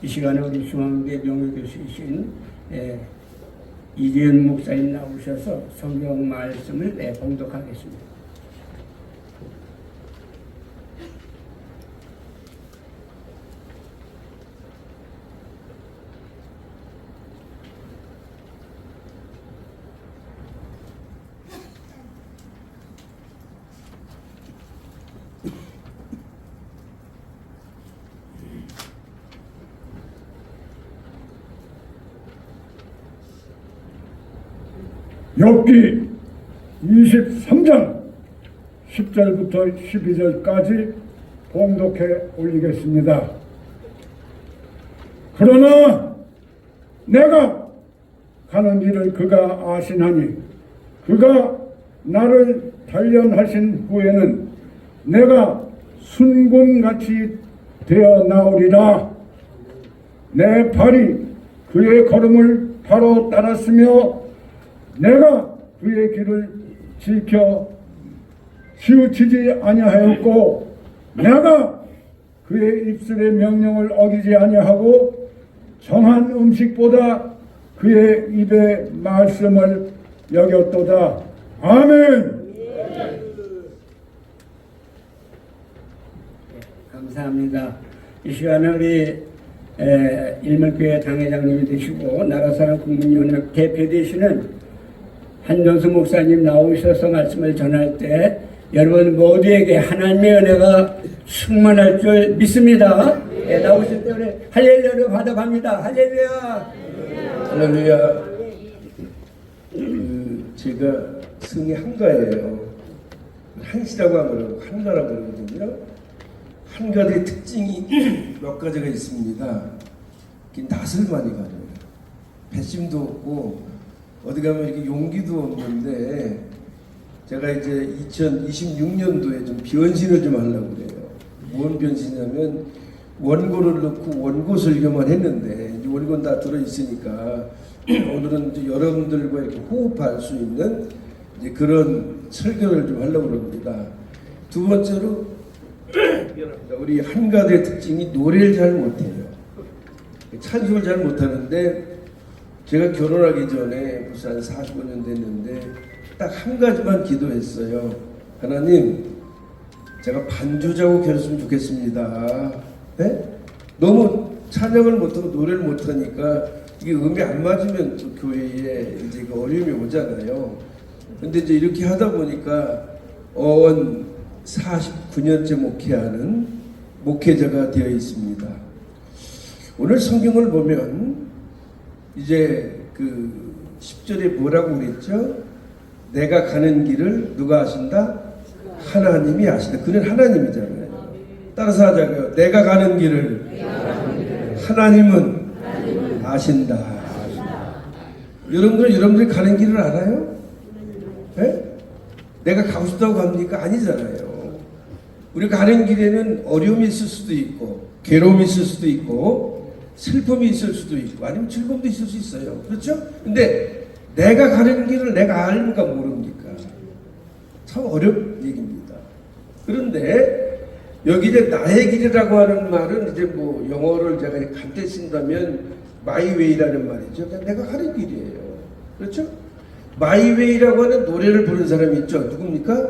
이 시간에 우리 중앙대 명예교수이신 이재현 목사님 나오셔서 성경 말씀을 봉독하겠습니다. 욥기 23장 10절부터 12절까지 봉독해 올리겠습니다. 그러나 내가 가는 길을 그가 아시나니 그가 나를 단련하신 후에는 내가 순금같이 되어 나오리라. 내 발이 그의 걸음을 바로 따랐으며 내가 그의 길을 지켜 치우치지 아니하였고 내가 그의 입술의 명령을 어기지 아니하고 정한 음식보다 그의 입의 말씀을 여겼도다. 아멘. 감사합니다. 이 시간에 우리 일몰교회 당회장님이 되시고 나라사랑 국민연합 대표 되시는 한정수 목사님 나오셔서 말씀을 전할 때 여러분 모두에게 하나님의 은혜가 충만할 줄 믿습니다. 예, 나오실 때 우리 할렐루야를 받아갑니다. 할렐루야. 할렐루야. 제가 성이 한가예요. 한시라고 안 그러고 한가라고 그러거든요. 한가의 특징이 몇 가지가 있습니다. 낯을 많이 가려요. 배심도 없고 어디 가면 이렇게 용기도 없는데, 제가 이제 2026년도에 좀 변신을 좀 하려고 그래요. 뭔 변신이냐면 원고를 넣고 원고 설교만 했는데 이제 원고는 다 들어있으니까 오늘은 이제 여러분들과 이렇게 호흡할 수 있는 이제 그런 설교를 좀 하려고 합니다. 두 번째로 미안합니다. 우리 한가들의 특징이 노래를 잘 못해요. 찬송을 잘 못하는데, 제가 결혼하기 전에 벌써 한 45년 됐는데 딱 한 가지만 기도했어요. 하나님, 제가 반주자고 결했으면 좋겠습니다. 네? 너무 찬양을 못하고 노래를 못하니까 이게 음이 안 맞으면 또 교회에 이제 그 어려움이 오잖아요. 근데 이제 이렇게 하다 보니까 49년째 목회하는 목회자가 되어 있습니다. 오늘 성경을 보면 이제 그 10절에 뭐라고 그랬죠? 내가 가는 길을 누가 아신다? 하나님이 아신다. 그는 하나님이잖아요. 따라서 하자고요. 내가 가는 길을 하나님은 아신다. 여러분들이 가는 길을 알아요? 네? 내가 가고 싶다고 갑니까? 아니잖아요. 우리가 가는 길에는 어려움이 있을 수도 있고, 괴로움이 있을 수도 있고, 슬픔이 있을 수도 있고, 아니면 즐거움도 있을 수 있어요. 그렇죠? 근데 내가 가는 길을 내가 알까 모릅니까? 참 어려운 얘기입니다. 그런데 여기 이제 나의 길이라고 하는 말은 이제 뭐 영어를 제가 간단히 쓴다면 my way라는 말이죠. 그냥 내가 가는 길이에요. 그렇죠? my way라고 하는 노래를 부른 사람이 있죠. 누굽니까?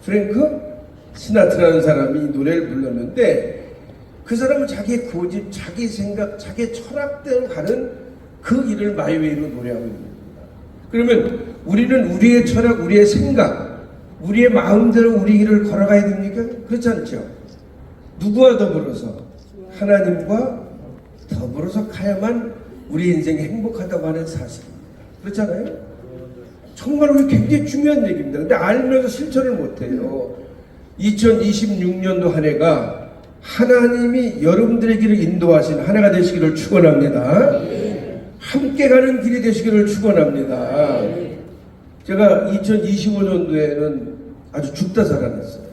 프랭크 시나트라는 사람이 노래를 불렀는데, 그 사람은 자기의 고집, 자기 생각, 자기 철학대로 가는 그 길을 마이웨이로 노래하고 있는 겁니다. 그러면 우리는 우리의 철학, 우리의 생각, 우리의 마음대로 우리 길을 걸어가야 됩니까? 그렇지 않죠? 누구와 더불어서? 하나님과 더불어서 가야만 우리 인생이 행복하다고 하는 사실입니다. 그렇잖아요? 정말 우리 굉장히 중요한 얘기입니다. 근데 알면서 실천을 못해요. 2026년도 한 해가 하나님이 여러분들의 길을 인도하신 한 해가 되시기를 축원합니다. 함께 가는 길이 되시기를 축원합니다. 제가 2025년도에는 아주 죽다 살아났어요.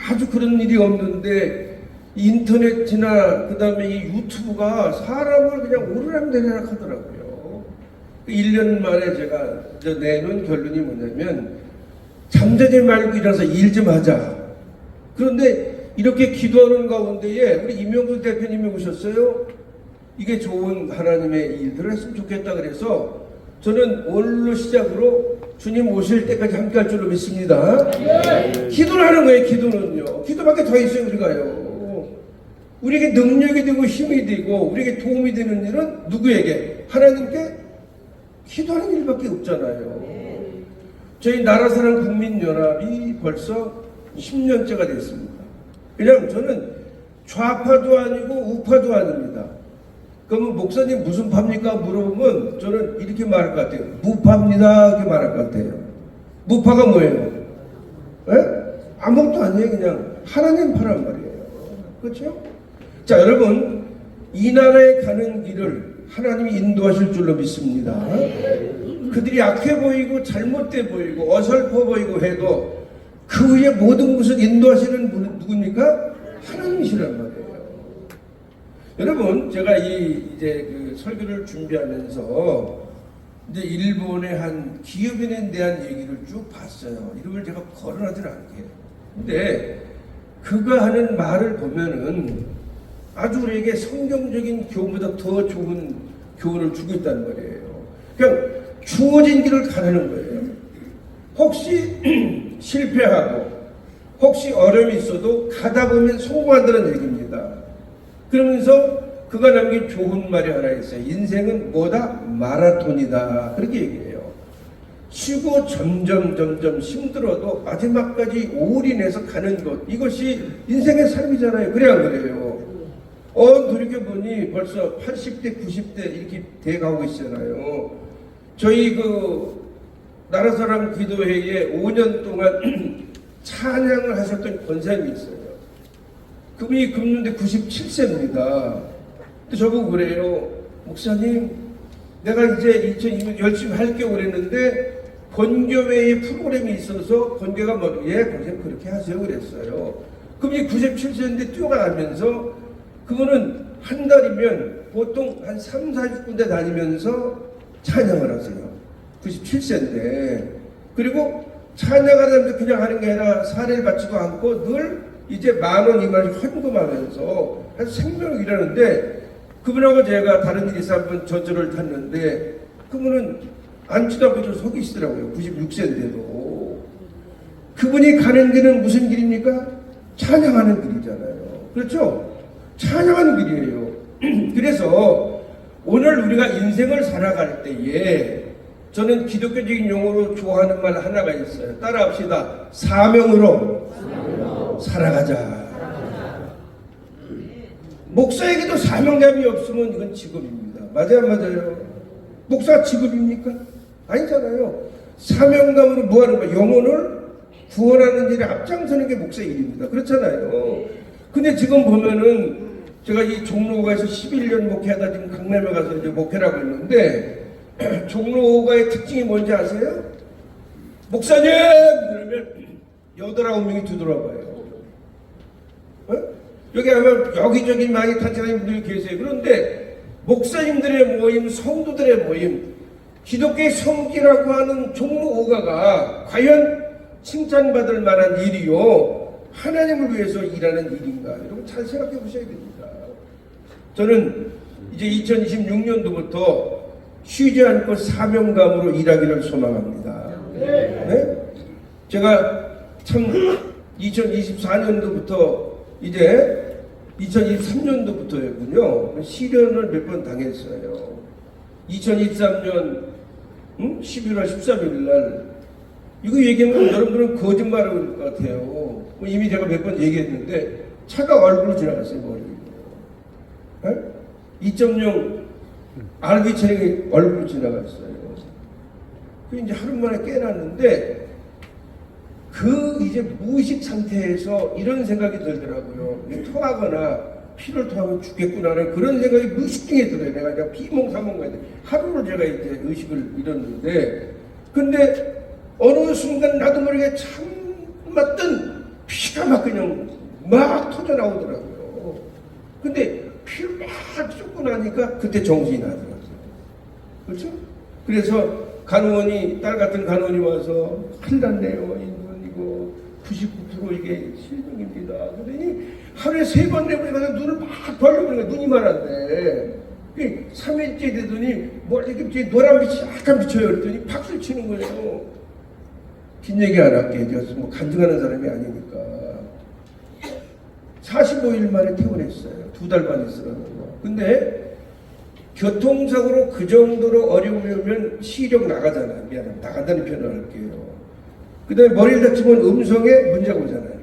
아주 그런 일이 없는데 인터넷이나 그 다음에 이 유튜브가 사람을 그냥 오르락내리락 하더라고요. 1년 만에 제가 내놓은 결론이 뭐냐면, 잠자지 말고 일어나서 일 좀 하자. 그런데 이렇게 기도하는 가운데에 우리 이명수 대표님이 오셨어요. 이게 좋은 하나님의 일들을 했으면 좋겠다 그래서 저는 오늘로 시작으로 주님 오실 때까지 함께 할 줄로 믿습니다. 기도를 하는 거예요. 기도는요. 기도밖에 더 있어요. 우리가요. 우리에게 능력이 되고 힘이 되고 우리에게 도움이 되는 일은 누구에게? 하나님께 기도하는 일밖에 없잖아요. 저희 나라사랑 국민연합이 벌써 10년째가 됐습니다. 그냥 저는 좌파도 아니고 우파도 아닙니다. 그러면 목사님 무슨 파입니까? 물어보면 저는 이렇게 말할 것 같아요. 무파입니다. 이렇게 말할 것 같아요. 무파가 뭐예요? 에? 아무것도 아니에요. 그냥 하나님 파란 말이에요. 그렇죠? 자, 여러분, 이 나라에 가는 길을 하나님이 인도하실 줄로 믿습니다. 그들이 악해 보이고 잘못돼 보이고 어설퍼 보이고 해도 그 위에 모든 것을 인도하시는 분은 누굽니까? 하나님이시란 말이에요. 여러분, 제가 이제 그 설교를 준비하면서 이제 일본의 한 기업인에 대한 얘기를 쭉 봤어요. 이름을 제가 거론하지 않게. 근데 그가 하는 말을 보면은 아주 우리에게 성경적인 교훈보다 더 좋은 교훈을 주고 있다는 말이에요. 그냥 주어진 길을 가는 거예요. 혹시 실패하고 혹시 어려움이 있어도 가다 보면 성공한다는 얘기입니다. 그러면서 그가 남긴 좋은 말이 하나 있어요. 인생은 뭐다? 마라톤이다. 그렇게 얘기해요. 쉬고 점점 힘들어도 마지막까지 올인해서 가는 것, 이것이 인생의 삶이잖아요. 그래 안 그래요? 돌이켜보니 벌써 80대, 90대 이렇게 돼가고 있잖아요. 저희 나라사랑 기도회에 5년 동안 찬양을 하셨던 권사님이 있어요. 그분이 금년대 97세입니다. 근데 저보고 그래요. 목사님, 내가 이제 2002년 열심히 할게요 그랬는데 권교회의 프로그램이 있어서 권교가 권사님 그렇게 하세요 그랬어요. 그분이 97세인데 뛰어가면서 그분은 한 달이면 보통 한 3, 40군데 다니면서 찬양을 하세요. 97세인데. 그리고 찬양하면서 그냥 하는 게 아니라 사례를 받지도 않고 늘 이제 10,000원, 20,000원씩 헌금하면서 한 생명을 일하는데 그분하고 제가 다른 일이 있어 한번 저절을 탔는데 그분은 앉지도 않고 좀 서 계시더라고요. 96세인데도. 그분이 가는 길은 무슨 길입니까? 찬양하는 길이잖아요. 그렇죠? 찬양하는 길이에요. 그래서 오늘 우리가 인생을 살아갈 때에 저는 기독교적인 용어로 좋아하는 말 하나가 있어요. 따라합시다. 사명으로 살아가자. 목사에게도 사명감이 없으면 이건 직업입니다. 맞아요, 맞아요. 목사가 직업입니까? 아니잖아요. 사명감으로 뭐 하는 거야? 영혼을 구원하는 일에 앞장서는 게 목사의 일입니다. 그렇잖아요. 근데 지금 보면은 제가 이 종로가에서 11년 목회하다 지금 강남에 가서 이제 목회를 하고 있는데 종로가의 특징이 뭔지 아세요? 목사님! 그러면 8, 9명이 뒤돌아봐요. 어? 여기 아마 여기저기 많이 탄생하는 분들이 계세요. 그런데 목사님들의 모임, 성도들의 모임, 기독교의 성기라고 하는 종로 5가가 과연 칭찬받을 만한 일이요 하나님을 위해서 일하는 일인가? 여러분 잘 생각해 보셔야 됩니다. 저는 이제 2026년도부터 쉬지 않고 사명감으로 일하기를 소망합니다. 네? 제가 참 2024년도부터 이제 2023년도부터였군요. 시련을 몇 번 당했어요. 2023년 11월 13일 날 이거 얘기하면 여러분들은 거짓말을 것 같아요. 이미 제가 몇 번 얘기했는데 차가 얼굴로 지나갔어요. 머리로. 2.0 RV 차량이 얼굴로 지나갔어요. 그 이제 하루 만에 깨어났는데 이제 무의식 상태에서 이런 생각이 들더라고요. 토하거나 피를 토하면 죽겠구나라는 그런 생각이 무의식 중에 들어요. 내가 그냥 비몽사몽 하루를 제가 이제 의식을 잃었는데 근데 어느 순간 나도 모르게 참 맞던 피가 막 그냥 막 터져 나오더라고요. 근데 피를 막 쏟고 나니까 그때 정신이 나더라고요. 그렇죠? 그래서 간호원이, 딸 같은 간호원이 와서 큰일 났네요. 이거 99% 이게 실명입니다. 그러더니 하루에 3번 내보니까 눈을 막 벌려보니까 눈이 말한데 3일째 되더니 이렇게 노란빛이 약간 비쳐요. 그랬더니 박수를 치는 거예요. 긴 얘기 안 할게. 제가 뭐 간증하는 사람이 아니니까. 45일 만에 퇴원했어요. 2달 반 있으라는 거. 근데 교통사고로 그 정도로 어려우면 시력 나가잖아요. 미안합니다. 나간다는 표현을 할게요. 그 다음에 머리를 다치면 음성에 문제가 오잖아요.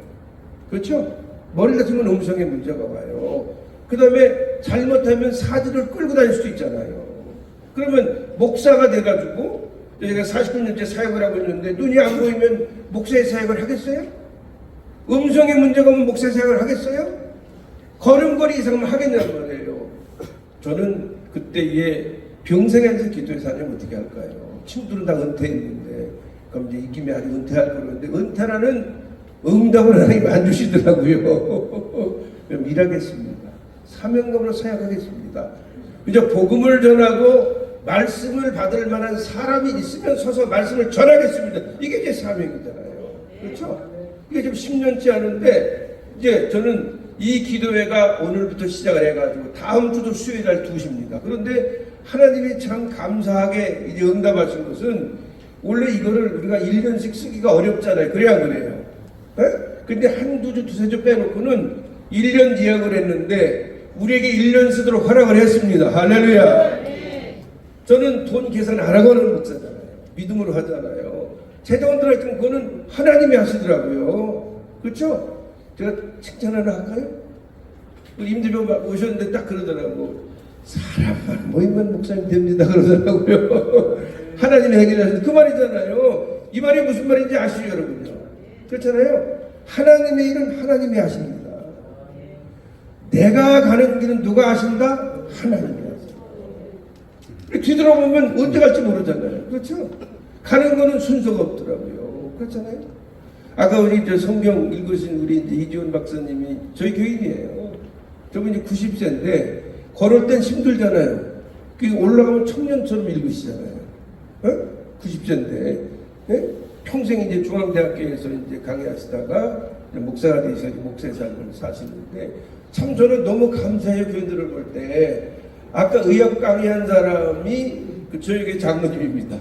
그렇죠? 머리를 다치면 음성에 문제가 와요. 그 다음에 잘못하면 사지를 끌고 다닐 수도 있잖아요. 그러면 목사가 돼가지고 제가 49년째 사역을 하고 있는데 눈이 안 보이면 목사의 사역을 하겠어요? 음성에 문제가 오면 목사의 사역을 하겠어요? 걸음걸이 이상은 하겠냐는 말이에요. 저는 그때에 병생에서 기도해서 하려면 어떻게 할까요? 친구들은 다 은퇴했는데 그럼 이제 이 김에 아직 은퇴할 거는데 은퇴라는 응답을 하나님 안 주시더라고요. 그럼 일하겠습니다. 사명감으로 사역하겠습니다. 그저 복음을 전하고 말씀을 받을 만한 사람이 있으면 서서 말씀을 전하겠습니다. 이게 제 사명이잖아요. 그렇죠? 이게 지금 10년째 하는데 이제 저는 이 기도회가 오늘부터 시작을 해가지고 다음 주도 수요일 날 2시입니다. 그런데 하나님이 참 감사하게 이제 응답하신 것은 원래 이거를 우리가 1년씩 쓰기가 어렵잖아요. 그래야 그래요. 네? 근데 한두 주, 두세 주 빼놓고는 1년 예약을 했는데 우리에게 1년 쓰도록 허락을 했습니다. 할렐루야. 저는 돈 계산 안 하고는 못 사잖아요. 믿음으로 하잖아요. 제자원들 할 때는 그거는 하나님이 하시더라고요. 그렇죠? 제가 칭찬 하나 할까요? 우리 임대병 오셨는데 딱 그러더라고. 사람만 모이면 목사님 됩니다 그러더라고요. 하나님이 해결하시는 그 말이잖아요. 이 말이 무슨 말인지 아시죠 여러분요? 그렇잖아요. 하나님의 일은 하나님이 하십니다. 내가 가는 길은 누가 하신다? 하나님이 하십니다. 뒤돌아보면 언제 갈지 모르잖아요. 그렇죠? 가는 거는 순서가 없더라고요. 그렇잖아요. 아까 우리 저 성경 읽으신 우리 이제 이지원 박사님이 저희 교인이에요. 저분이 90세인데 걸을 땐 힘들잖아요. 그 올라가면 청년처럼 읽으시잖아요. 90세인데 평생 이제 중앙대학교에서 이제 강의하시다가 목사가 되셔서 목사의 삶을 사시는데 참 저는 너무 감사해요. 교인들을 볼 때. 아까 의학 강의한 사람이 저희 교회 장로님입니다.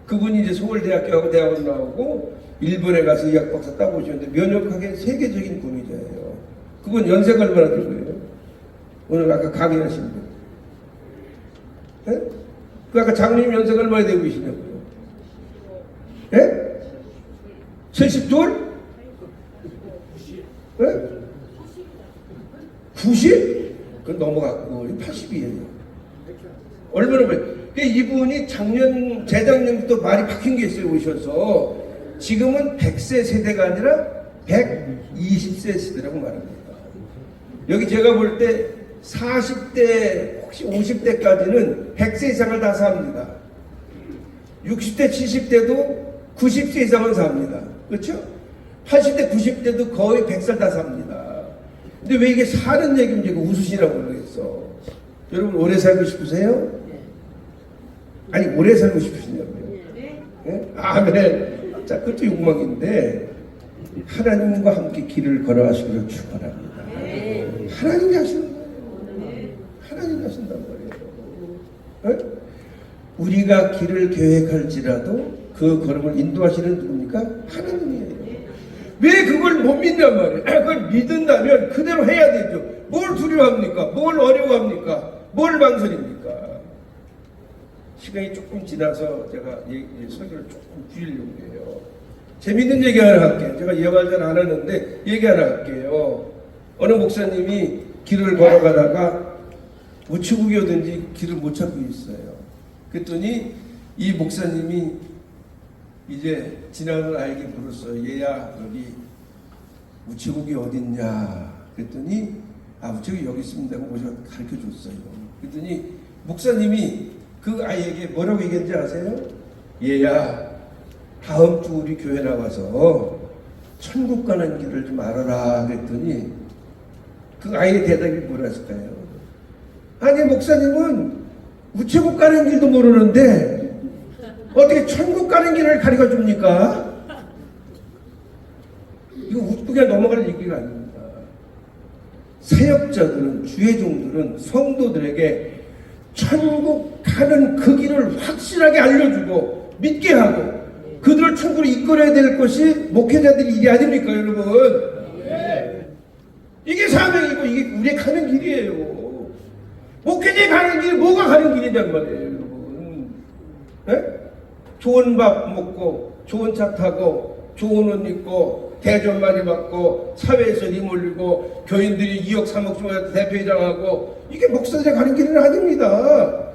그분이 이제 서울대학교하고 대학원 나오고 일본에 가서 의학 박사 따고 오셨는데 면역학의 세계적인 권위자예요. 그분 연세가 얼마나 될 거예요? 오늘 아까 강의하신 분. 그 아까 장로님 연세가 얼마나 되고 계시냐고요? 72? 90? 그건 넘어갔고 80이에요. 얼마나 이분이 재작년부터 말이 바뀐 게 있어요. 오셔서 지금은 100세 세대가 아니라 120세 세대라고 말합니다. 여기 제가 볼 때 40대 혹시 50대까지는 100세 이상을 다 삽니다. 60대 70대도 90세 이상은 삽니다. 그렇죠? 80대 90대도 거의 100살 다 삽니다. 근데 왜 이게 사는 얘기인지 웃으시라고 그러겠어. 여러분 오래 살고 싶으세요? 아니 오래 살고 싶으시냐고요? 네? 아멘. 자, 그것도 욕망인데 하나님과 함께 길을 걸어가시기를 축원합니다. 하나님이 하시는 거예요. 하나님이 하신단 말이에요. 네? 우리가 길을 계획할지라도 그 걸음을 인도하시는 누굽니까? 하나님이에요. 왜 그걸 못 믿냔 말이에요. 그걸 믿는다면 그대로 해야 되죠. 뭘 두려워합니까? 뭘 어려워합니까? 뭘 망설입니까? 시간이 조금 지나서 제가 설교를 조금 줄이려고 해요. 재밌는 얘기 하나 할게요. 제가 예말 잘 안 하는데 얘기 하나 할게요. 어느 목사님이 길을 걸어가다가 우체국이 오든지 길을 못 찾고 있어요. 그랬더니 이 목사님이 이제 지나가는 아이에게 물었어요. 얘야 여기 우체국이 어딨냐? 그랬더니 우체국이 여기 있습니다. 하고 가르쳐 줬어요. 그랬더니 목사님이 그 아이에게 뭐라고 얘기했는지 아세요? 얘야 다음 주 우리 교회 나와서 천국 가는 길을 좀 알아라. 그랬더니 그 아이의 대답이 뭐랬을까요? 아니 목사님은 우체국 가는 길도 모르는데 어떻게 천국 가는 길을 가르쳐 줍니까? 이거 웃기게 넘어갈 얘기가 아닙니다. 사역자들은, 주의 종들은 성도들에게 천국 가는 그 길을 확실하게 알려주고 믿게 하고 그들을 천국으로 이끌어야 될 것이 목회자들의 일이 아닙니까 여러분? 이게 사명이고 이게 우리의 가는 길이에요. 목회자의 가는 길이 뭐가 가는 길이란 말이에요 여러분. 좋은 밥 먹고 좋은 차 타고 좋은 옷 입고 대접 많이 받고 사회에서 힘올리고 교인들이 2억 3억 주면 대표회장하고 이게 목사들의 가는 길은 아닙니다.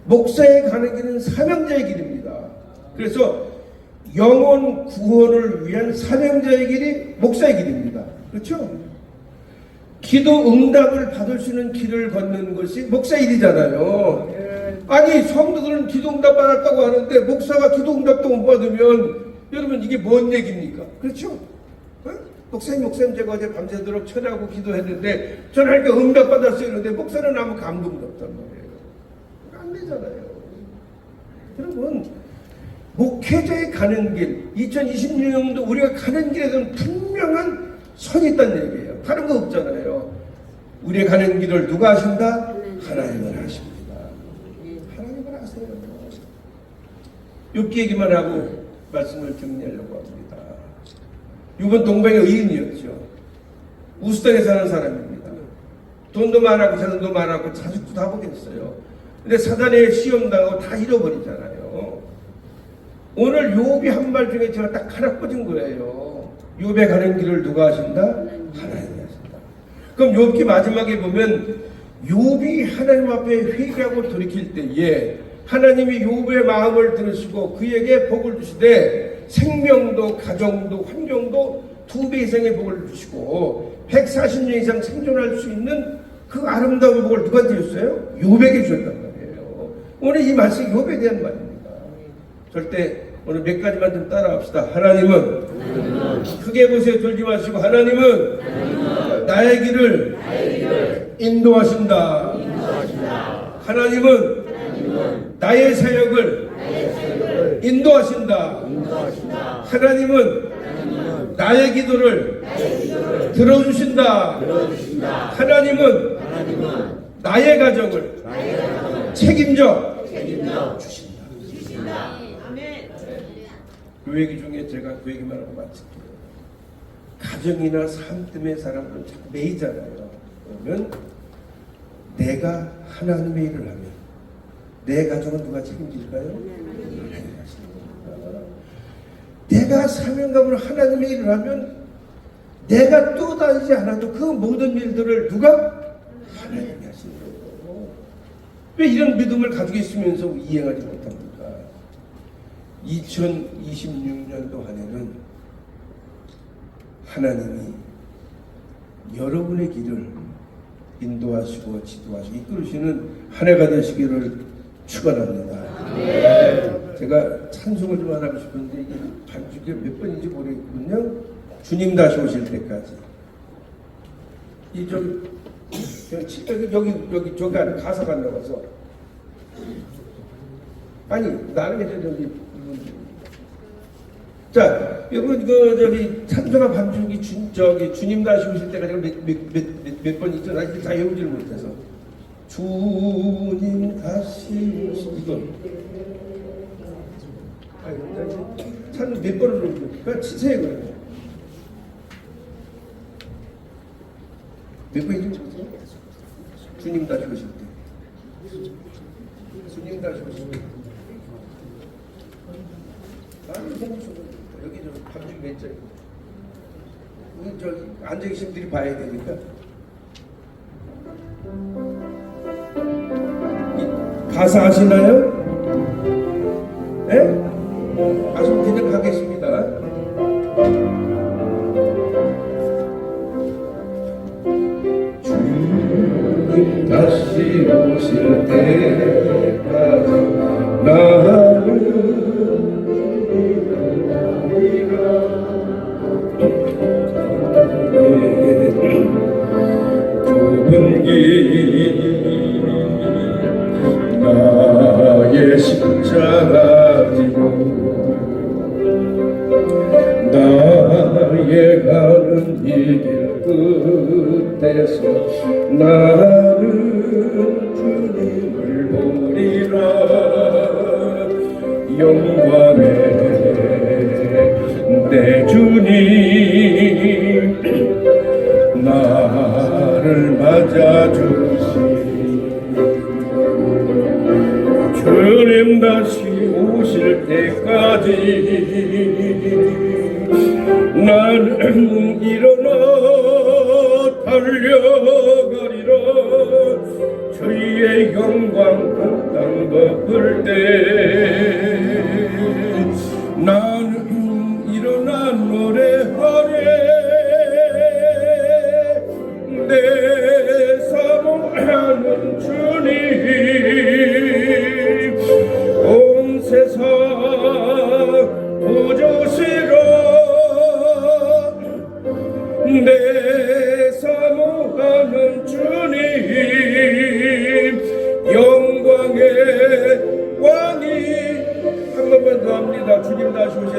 목사의 가는 길은 사명자의 길입니다. 그래서 영혼 구원을 위한 사명자의 길이 목사의 길입니다. 그렇죠? 기도 응답을 받을 수 있는 길을 걷는 것이 목사의 일이잖아요. 아니 성도들은 기도 응답 받았다고 하는데 목사가 기도 응답도 못 받으면 여러분 이게 뭔 얘기입니까? 그렇죠? 목사님 제가 어제 밤새도록 철야하고 기도했는데 저는 하니까 응답 받았어요. 그런데 목사는 아무 감동도 없단 말이에요. 안 되잖아요. 여러분 목회자의 가는 길 2026년도 우리가 가는 길에 대한 분명한 선이 있다는 얘기예요. 다른 거 없잖아요. 우리의 가는 길을 누가 하신다? 하나님을 하십니다. 하나님을 하세요. 욥기 얘기만 하고 말씀을 정리하려고 합니다. 욥은 동방의 의인이었죠. 우스땅에 사는 사람입니다. 돈도 많았고 재산도 많았고 자식도 다 보겠어요. 근데 사단의 시험당하고 다 잃어버리잖아요. 오늘 욥이 한 말 중에 제가 딱 하나 꽂은 거예요. 욥의 가는 길을 누가 하신다? 하나님이 하신다. 그럼 욥기 마지막에 보면 욥이 하나님 앞에 회개하고 돌이킬 때에 하나님이 욥의 마음을 들으시고 그에게 복을 주시되 생명도 가정도 환경도 2배 이상의 복을 주시고 140년 이상 생존할 수 있는 그 아름다운 복을 누구한테 줬어요? 욥에게 주셨단 말이에요. 오늘 이 말씀이 욥에 대한 말입니다. 절대 오늘 몇 가지만 좀 따라합시다. 하나님은 크게 보세요. 돌지 마시고 하나님은 나의 길을 인도하신다. 하나님은 나의 사역을 인도하신다. 하나님은 나의 기도를 들어주신다. 하나님은 나의 가정을 책임져 주신다. 그 얘기 중에 제가 그 얘기만 하고 마칠게요. 가정이나 삶 때문에 사람들은 자꾸 매이잖아요. 그러면 내가 하나님의 일을 하면 내 가정은 누가 책임질까요? 내가 사명감으로 하나님의 일을 하면 내가 또 다니지 않아도 그 모든 일들을 누가? 하나님이 하시는 거예요. 왜 이런 믿음을 가지고 있으면서 이행하지 못합니까? 2026년도 한 해는 하나님이 여러분의 길을 인도하시고 지도하시고 이끌으시는 한 해가 되시기를 축원합니다. 제가 찬송을 좀 하고 싶은데 이게 반주가 몇 번인지 모르겠거든요. 주님 다시 오실 때까지. 이 여기 저기 안에 가사가 안 나와서 아니 나는 이제 저기 자 여러분 찬송가 반주기 주님 다시 오실 때까지 몇 번 있죠. 나 이제 다 외우지를 못해서 주님 다시 오실 이거 찬송 몇 번을 부르니까 치세요 그러면 몇 번인지 모르세요? 주님 다시 오실 때 주님 다시 오실 때 나는 여기 저 밤중 몇 절 우리 저기 앉아 계신 분들이 봐야 되니까 가사 아시나요? 예? 아시면 그냥 가겠습니다. 주님 다시 오실 때까지 나는 좁은 길 나의 십자가 지고 나의 가는 이 길 끝에서 나는 주님을 보리라 영광의 내 주님 나를 맞아주시니 주님 다시 오실 때까지 나는 일어나 달려가리라 주의 영광 그 땅 덮을 때 나는 일어나 노래하리 내 사모하는 주님 온 세상 보조시로 내 사모하는 주님 영광의 왕이 한 번만 더 합니다. 주님 다시 오실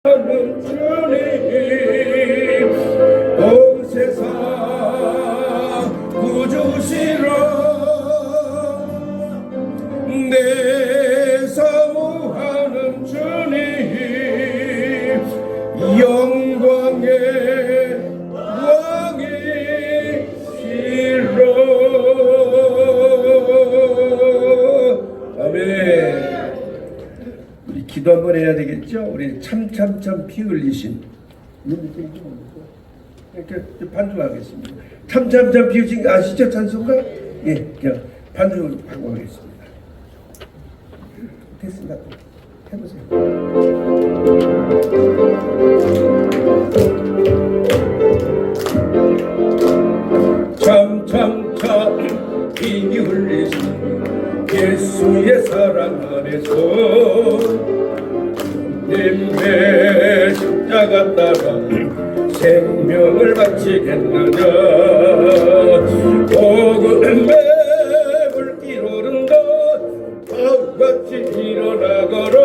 하는 주님 온 세상 구주시라 내 사모하는 주님 영광의 왕이시라 아멘. 우리 기도 한번 해야 되겠죠? 우리 참참참 피 흘리신 이렇게 반주하겠습니다. 참참참 피 흘리신 거 아시죠? 찬송가? 예, 그냥 반주하고 하겠습니다. 됐습니다. 해보세요. 참참참 피 흘리신 예수의 사랑 안에서 님의 십자가 따라 생명을 바치겠느냐 복음의 불길 오른다 다같이 일어나거라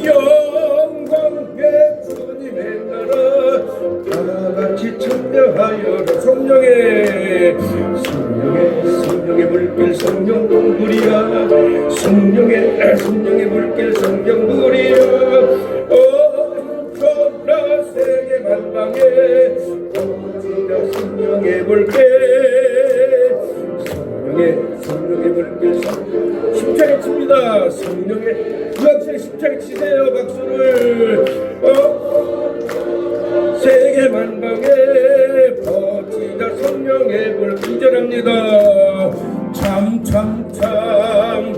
영광의 주님의 나라 다같이 참여하여라 성령의 물길 성령 물이야 성령의 물길 성령 물이야 천하 세계 만방에 어디나 성령의 물길 성령의 물길 십자가 칩니다. 성령의 주악세 십자가 치세요. 박수를 세계 만방에 버티다 성령의 불 기절합니다. 참참참